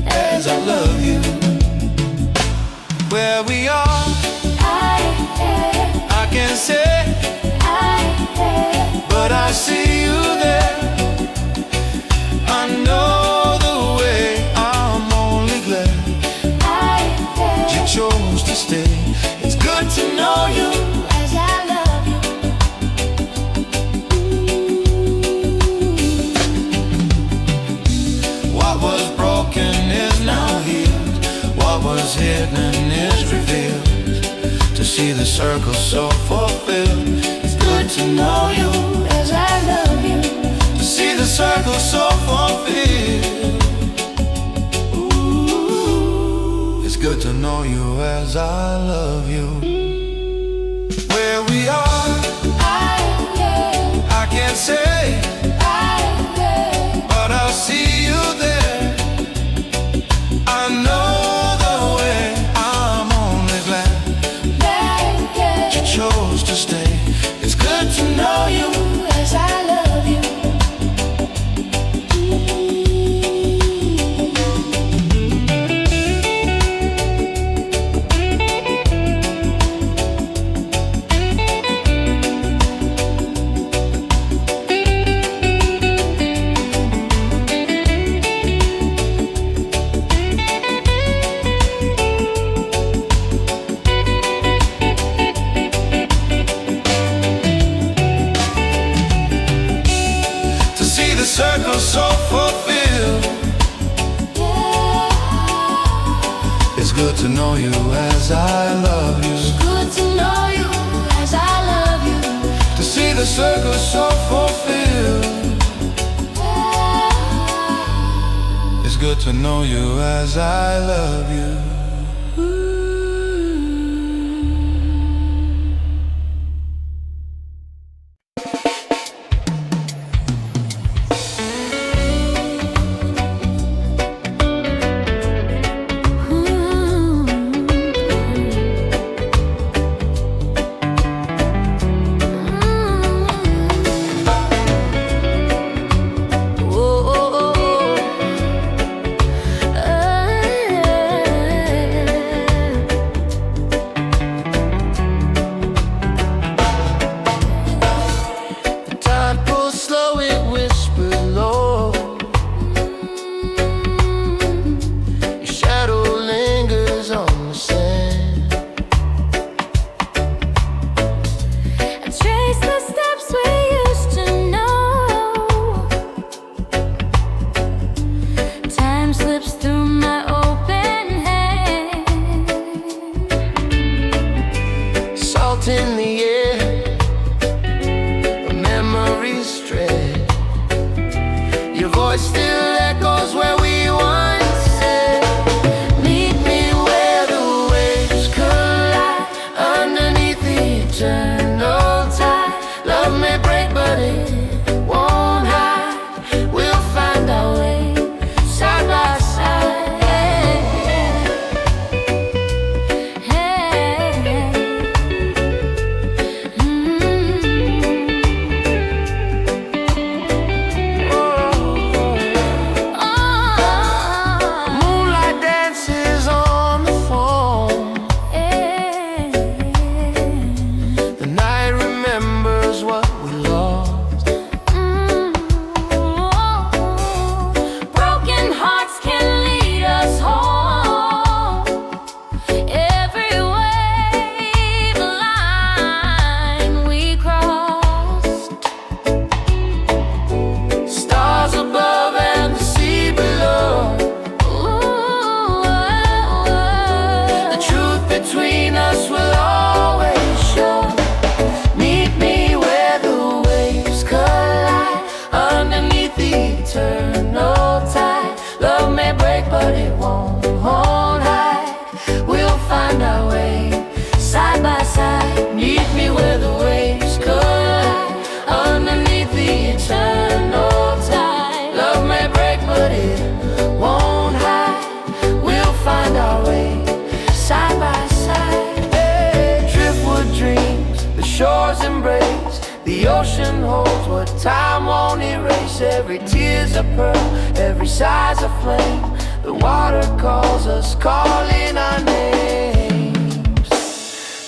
as I love you. Where we are, I can say, but I see you there. I know the way, I'm only glad you chose to stay. It's good to know you as I love you. What was broken is now healed. What was hidden is revealed. To see the circle so fulfilled. It's good to know you As I love you. to see the circle so fulfilled. Ooh, it's good to know you as I love you. Where we are, I can't say, but I'll see you there. I know the way, I'm only glad you chose to stay. It's good to know you as I love you. to see the circle so fulfilled. It's good to know you as I love you. Good to know you as I love you. To see the circle so fulfilled. It's good to know you as I love you. The tide pulls slow, it whispers low. Your shadow lingers on the sand. I trace the steps we used to know. Time slips through my open hand. Salt in the air, memories stray. Your voice still echoes where we once said, Meet me where the waves collide, underneath the eternal tide. love may break but it Won't hide, we'll find our way side by side. ocean holds what time won't erase. Every tear's a pearl, every sigh's a flame. The water calls us, calling our names.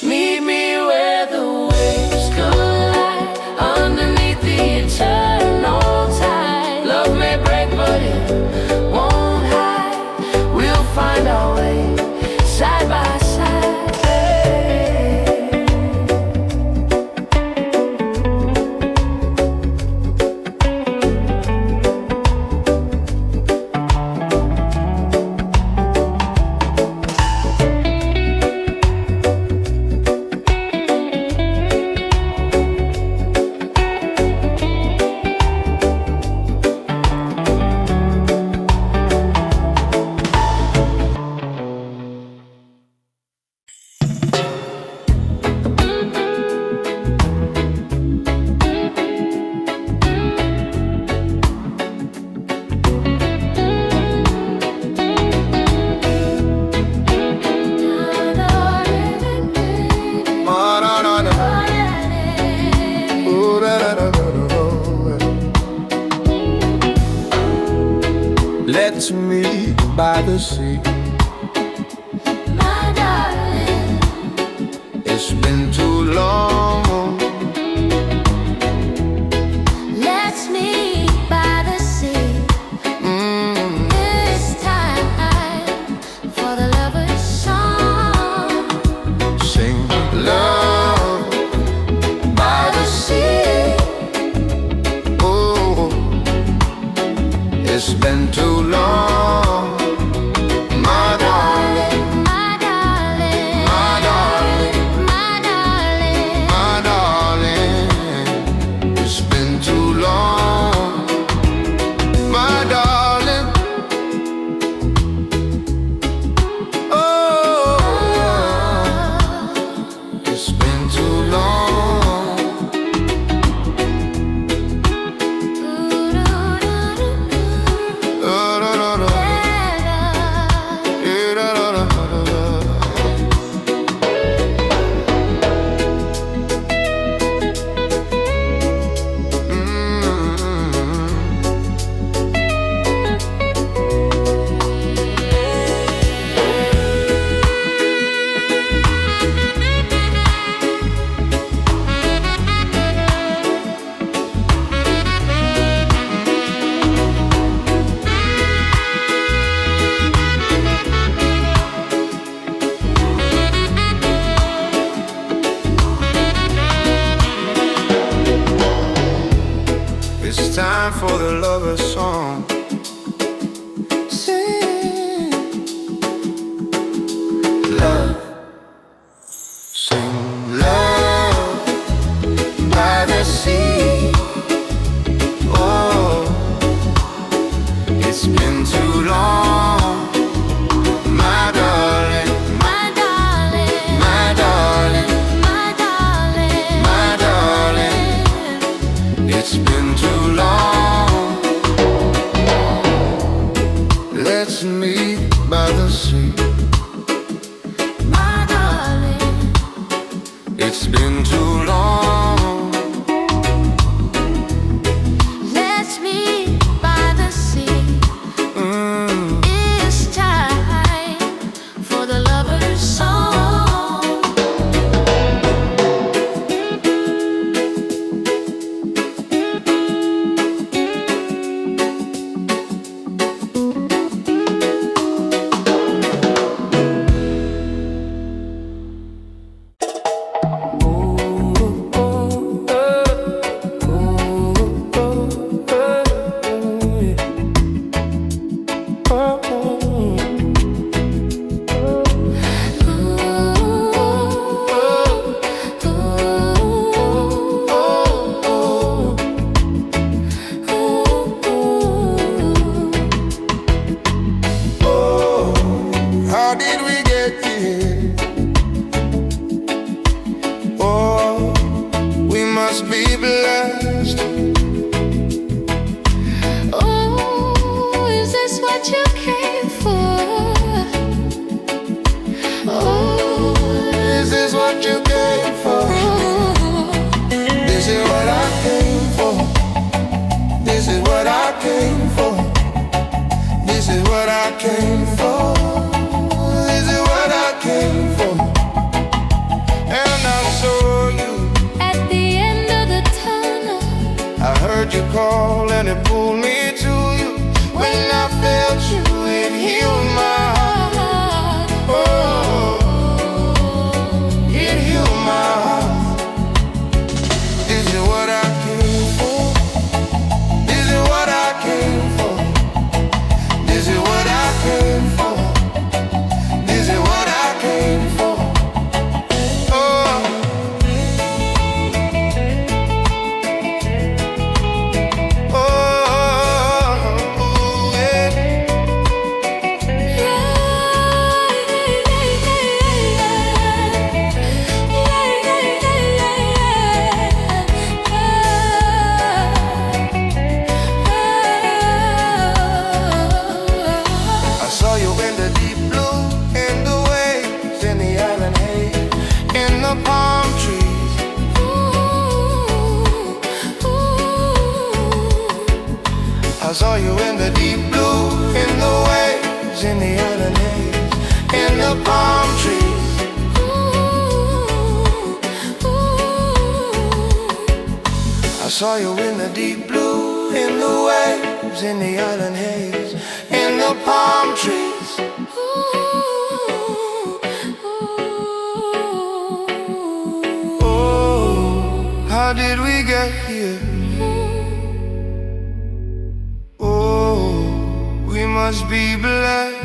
Meet me where the waves collide, underneath the eternal tide. Love may break, but it won't hide. We'll find our way, side by side. Let's meet by the sea. My darling, It's been too long. let's meet by the sea. It's time for the lover's song. Sing love by the sea. Oh, it's been too long, my darling, My darling, my darling, my darling. my darling. It's been too long, my darling. Oh, it's been too long. It's time for the lover's song. Sing love, sing love by the sea. Oh, it's been too long, my darling, My darling, my darling, my darling, my darling. It's been too long. Let's meet by the sea. my darling. It's been too long. Let's meet by the sea. It's time for the lover's song. How did we get here? Oh, we must be blessed. Oh, is this what you came for? Oh, Is this what you came for? This is what I came the island haze, in the palm trees. I saw you in the deep blue, in the waves, in the island haze, in the palm trees. Oh, how did we get here? Oh, we must be blessed.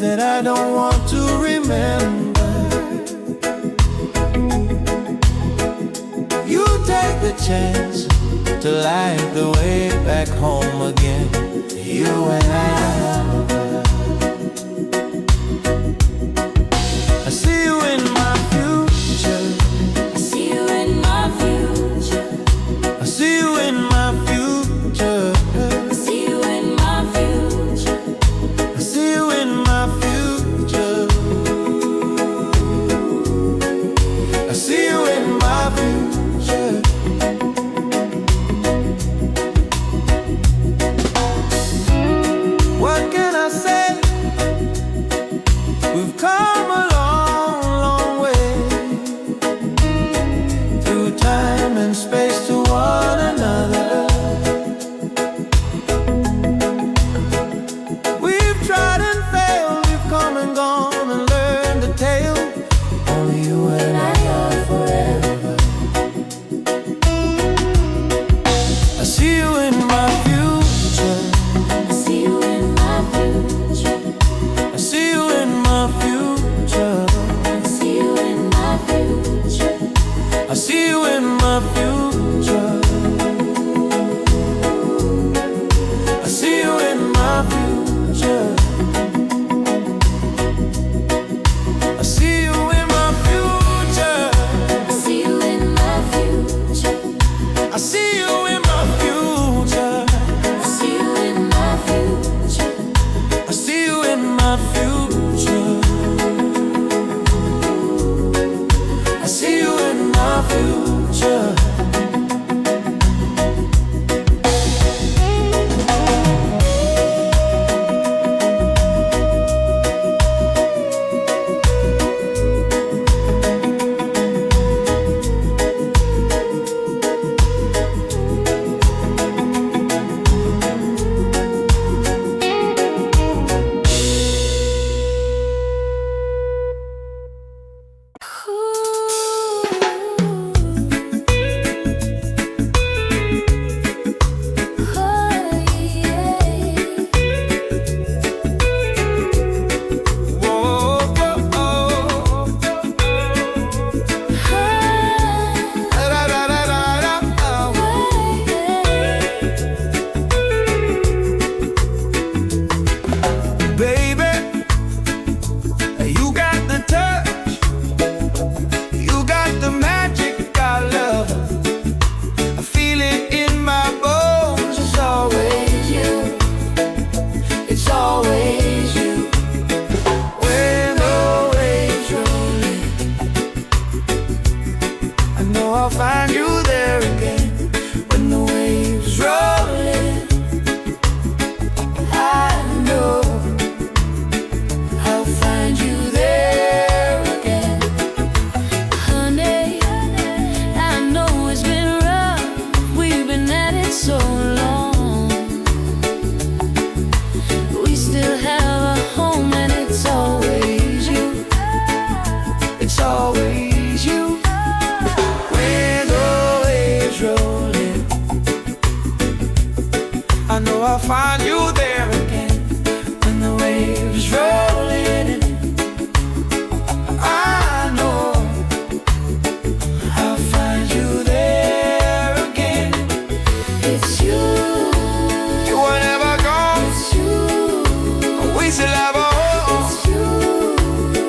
That I don't want to remember. You take the chance to light the way back home again. You and I see you in my future. I see you in my future. I see you in my future. I see you in my future. I see you in my future. I see you in my future. What can I say? We've come a long, long way through time and space to one another. We've tried and failed, we've come and gone and learned the tale. Only you and I are forever. I see you in my future. I see you in my future. I see you in my future. I see you in my future. I see you in my future. I see you in my future. I see you in my future. I see you in my future. I see you in my future. know I'll find you there again when the waves roll in. I know I'll find you there again. It's you. You were never gone. It's you. We still have a home. It's you.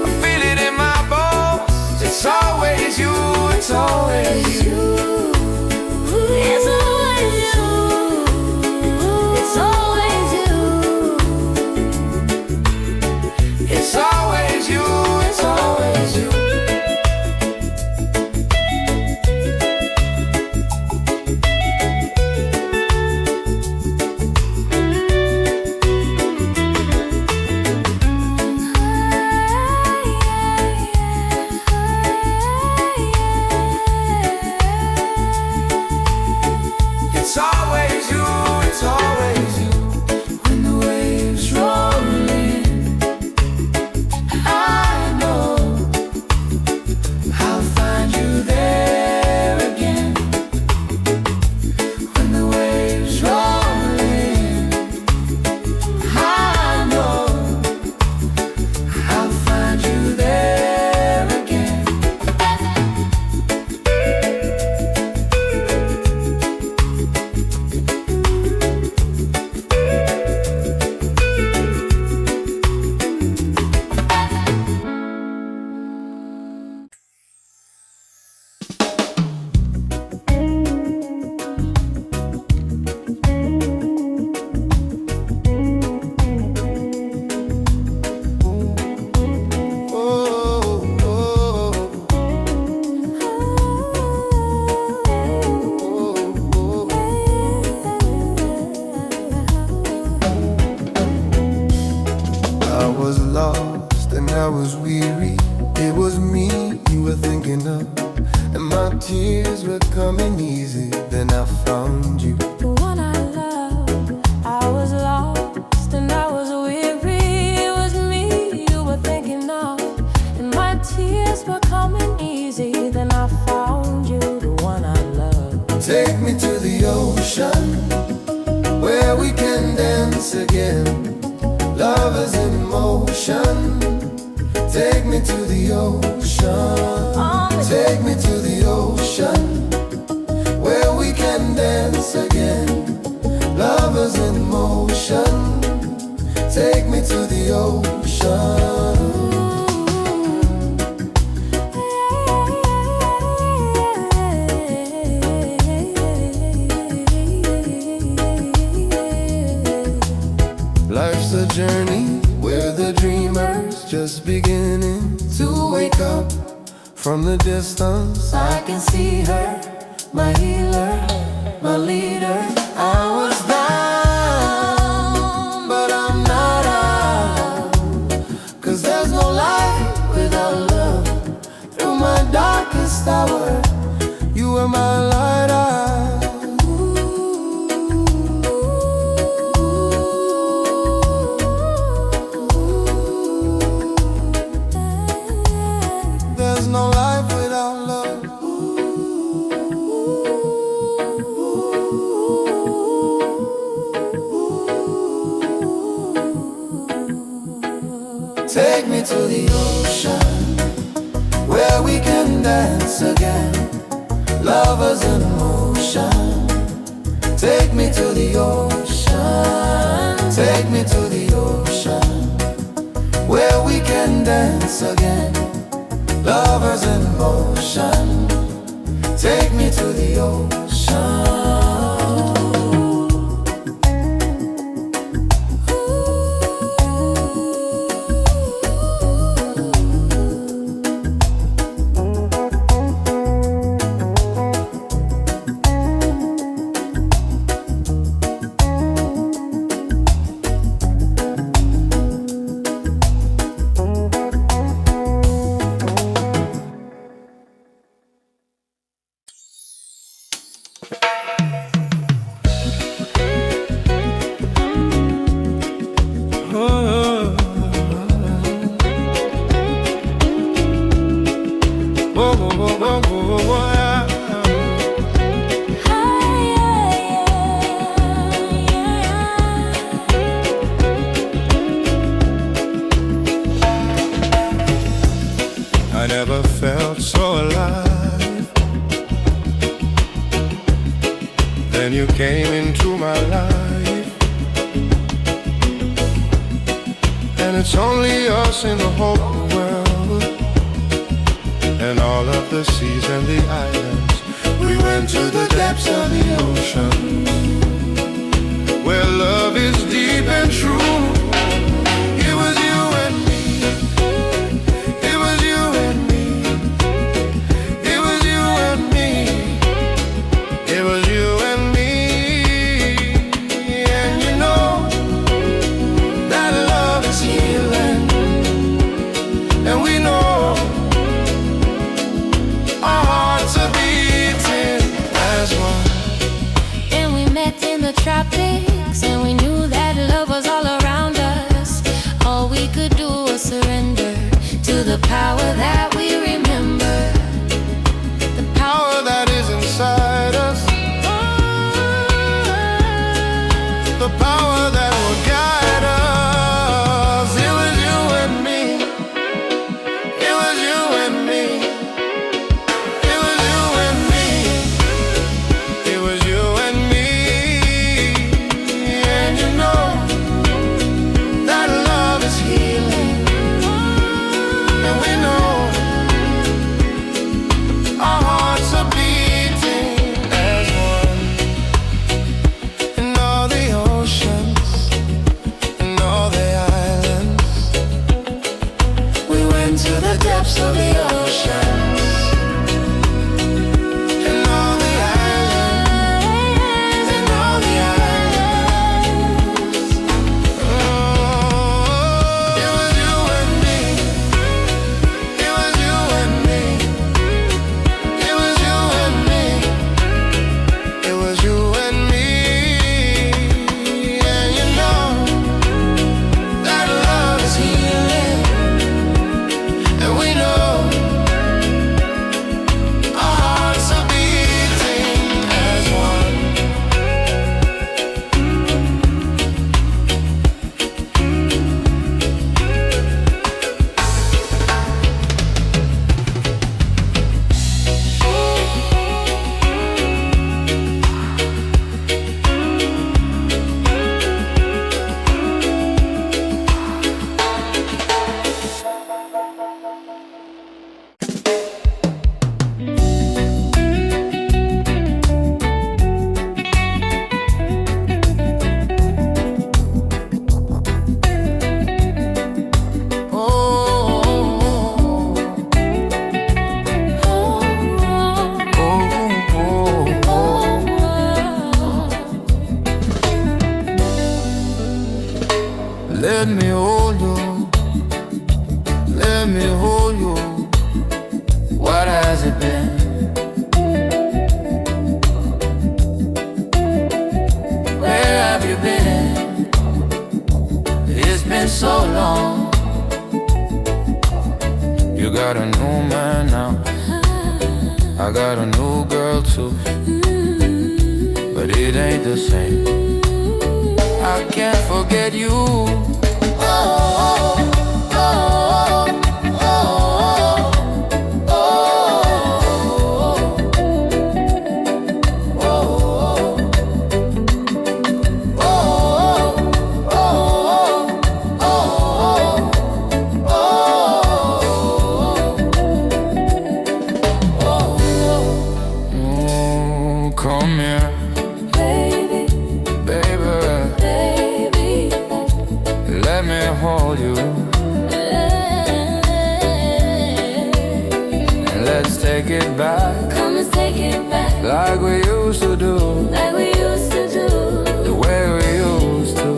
I feel it in my bones. It's always you. It's always you. It's always you. It's always you. It's always you. It's always you. It's always you, it's always you. When the waves roll in, I know I'll find you there again. When the waves roll in, I know I'll find you there again. I was lost and I was weary. It was me you were thinking of, and my tears were coming easy. Then I found you. The one I love. I was lost and I was weary. It was me you were thinking of, and my tears were coming easy. Then I found you, the one I love. Take me to the ocean where we can dance again. Love is in motion. Take me to the ocean. Take me to the ocean where we can dance again. Love is in motion. Take me to the ocean. Life's a journey where the dreamers just beginning to wake up. From the distance I can see her, my healer, my leader. I was down, but I'm not out, 'cause there's no life without love. Through my darkest hour, you were my lighthouse. There's no life without love. Take me to the ocean where we can dance again. Lovers in motion. Take me to the ocean. Take me to the ocean where we can dance again. Lovers in motion. Take me to the ocean. my life, and it's only us in the whole world, and all of the seas and the islands. We went to the depths of the ocean, where love is deep and true. It was you and me, it was you and me, it was you and me, it was you and me. And you know that love is healing, and we know our hearts are beating as one. And we met in the tropics, and we knew that love was all around us. All we could do was surrender to the power that we remember, The power that is inside us, the power that will guide us. It was you and me, it was you and me, it was you and me, it was you and me. And you know that love is healing, and we know our hearts are beating as one. In all the oceans, in all the islands, we went to the depths of the oceans. In all the islands, in all the islands. Oh, it was you and me, it was you and me, it was you and me, it was you and me. And you know that love is healing, and we know our hearts are beating as one. Let me hold you, let me hold you. What has it been? Where have you been? It's been so long. You got a new man now, I got a new girl too, but it ain't the same. I can't forget you. Come here, baby, baby, baby. let me hold you, and let's take it back, Come, let's take it back, like we used to do, like we used to do. the way we used to.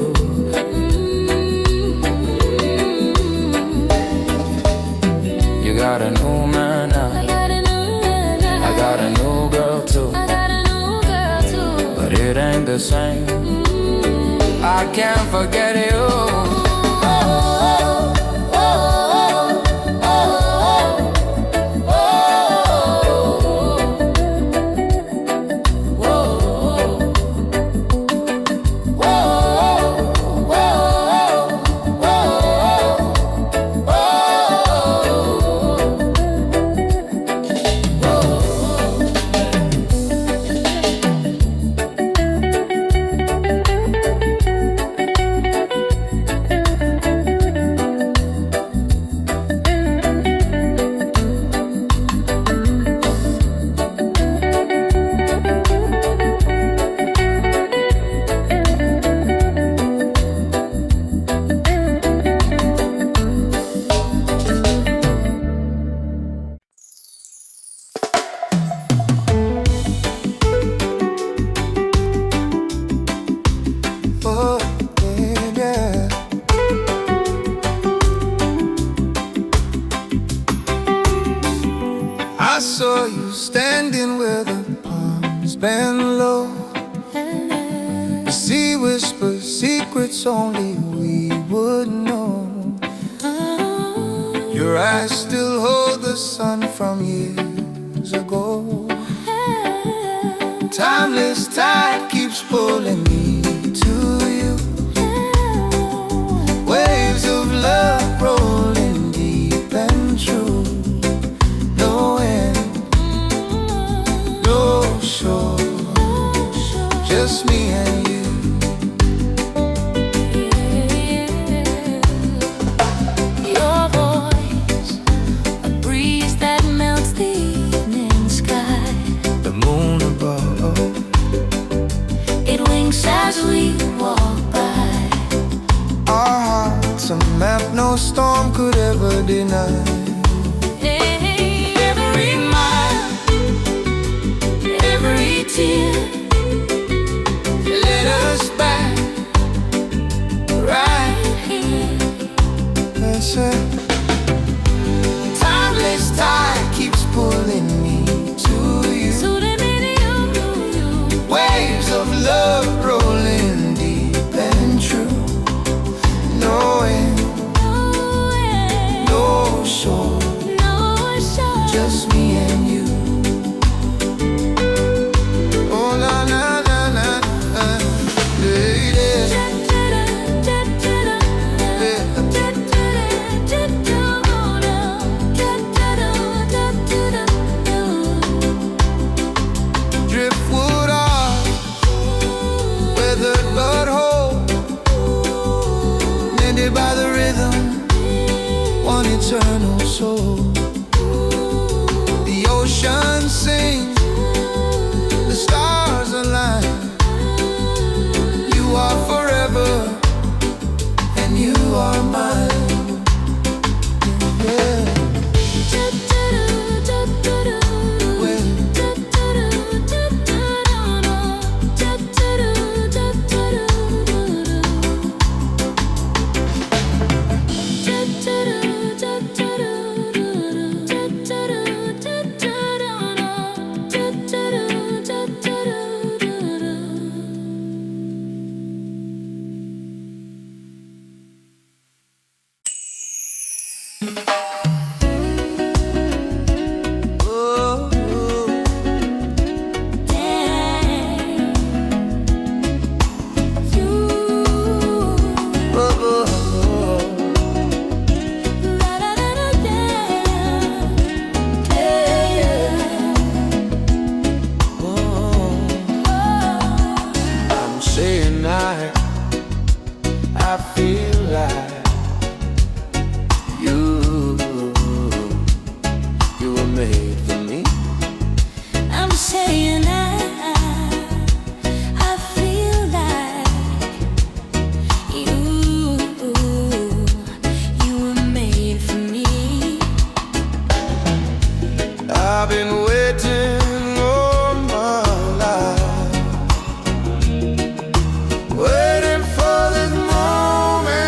You got a new man now, I got a new man, I got a new girl too, I got a new girl too. but it ain't the same. I can't forget you. The sea whispers secrets only we would know. Your eyes still hold the sun from years ago. Timeless tide keeps pulling me to you. Waves of love rolling deep and true. No end, no shore, just me and you. Your voice, a breeze that melts the evening sky. The moon above, It winks as we walk by. our hearts a map no storm could ever deny. Every mile, every tear Let us back right here. That's it. Timeless tide keeps pulling me to you. Waves of love rolling deep and true. No end, no shore, just me and you. Oh na na na na, lady. Driftwood are weathered but whole, mended by the rhythm, one eternal soul. The ocean sings, the stars align. You are forever, and you are mine. Yeah. Well, oh, oh, I'm saying I feel like you were made for me. I'm saying I feel like you were made for me. I've been waiting all my life, waiting for this moment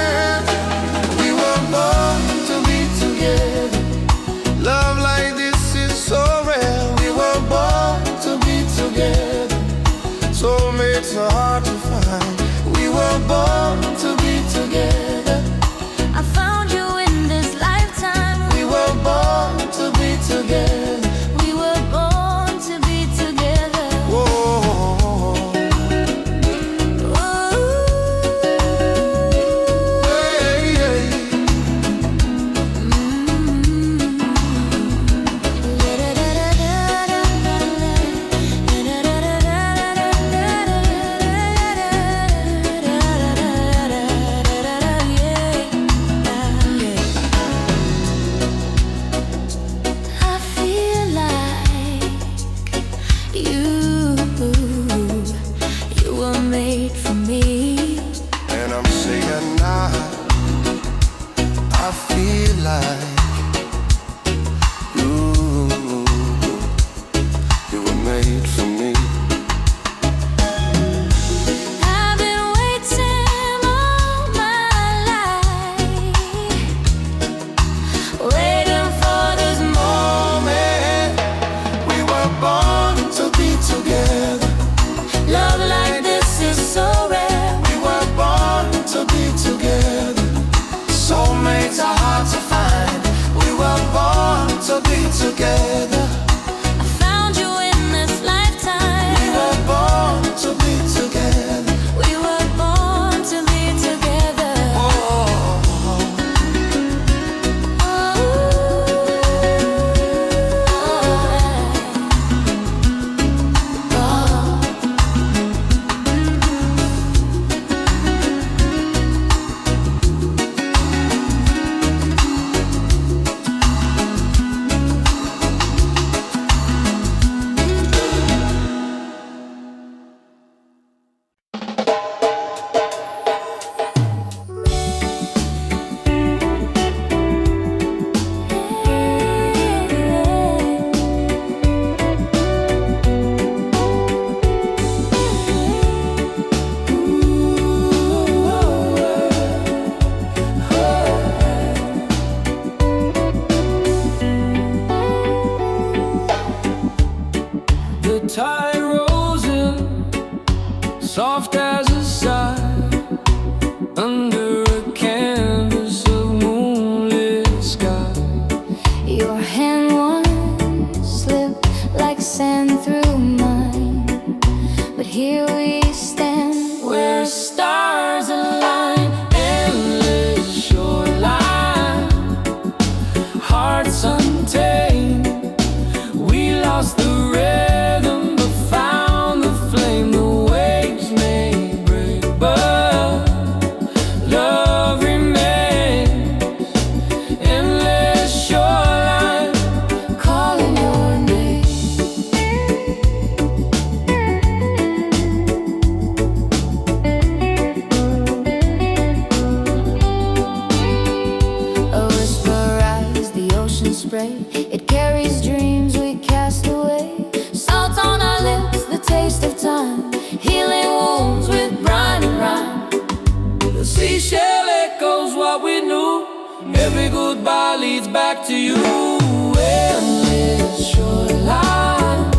Every goodbye leads back to you. Endless shoreline,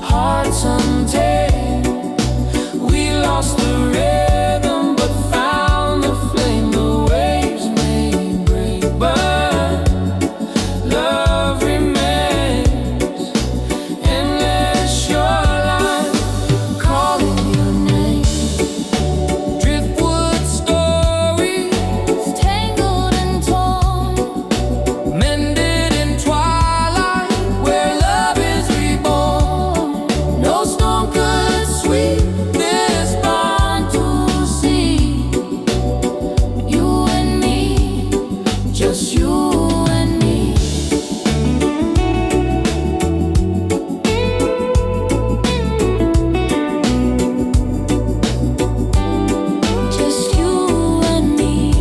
hearts untamed. We lost the rhythm but found the flame. The waves may break but love remains. Endless shoreline, calling your name. Driftwood stories, Tangled and torn, mended in twilight, where love is reborn. No storm could sweep this bond to see. You and me, just you and me. Just you and me.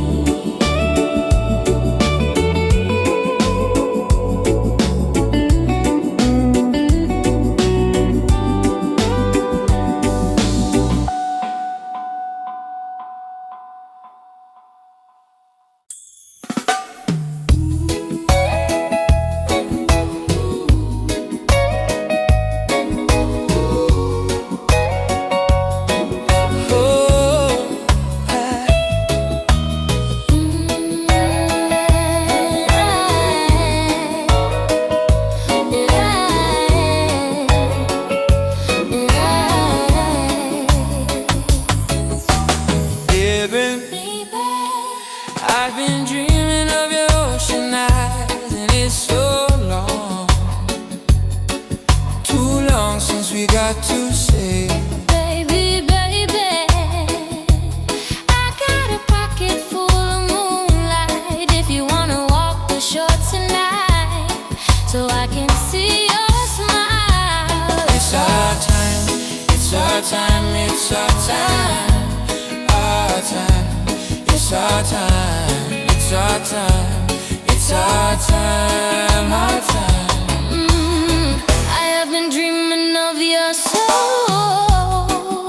I've been dreaming of your ocean eyes, and it's so long, too long since we got to say. Baby, baby, I got a pocket full of moonlight. If you wanna walk the shore tonight, so I can see your smile. It's our time, it's our time, it's our time, our time. It's our time, it's our time, it's our time, our time. I have been dreaming of your soul,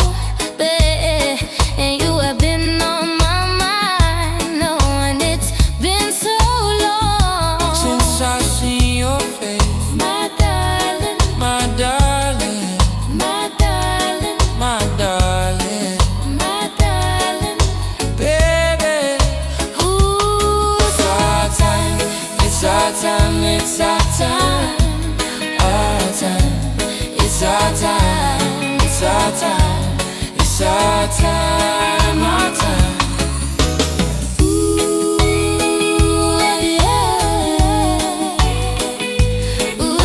babe, and you have been on my mind. No, and it's been so long Since I've seen your face, my darling, my darling, my darling, my darling, my darling. baby. Ooh, It's our time, it's our time, it's our time, our time. It's our time, it's our time, it's our time, our time. ooh, yeah, ooh,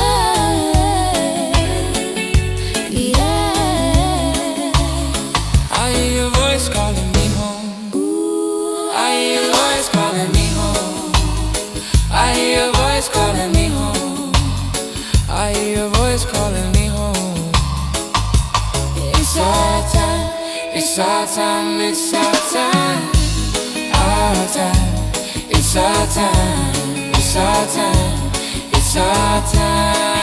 yeah. I hear your voice calling me home. I hear your voice calling me home. I hear your voice calling me home. I hear your voice calling me home. It's our time, it's our time, it's our time, our time. It's our time, it's our time, it's our time.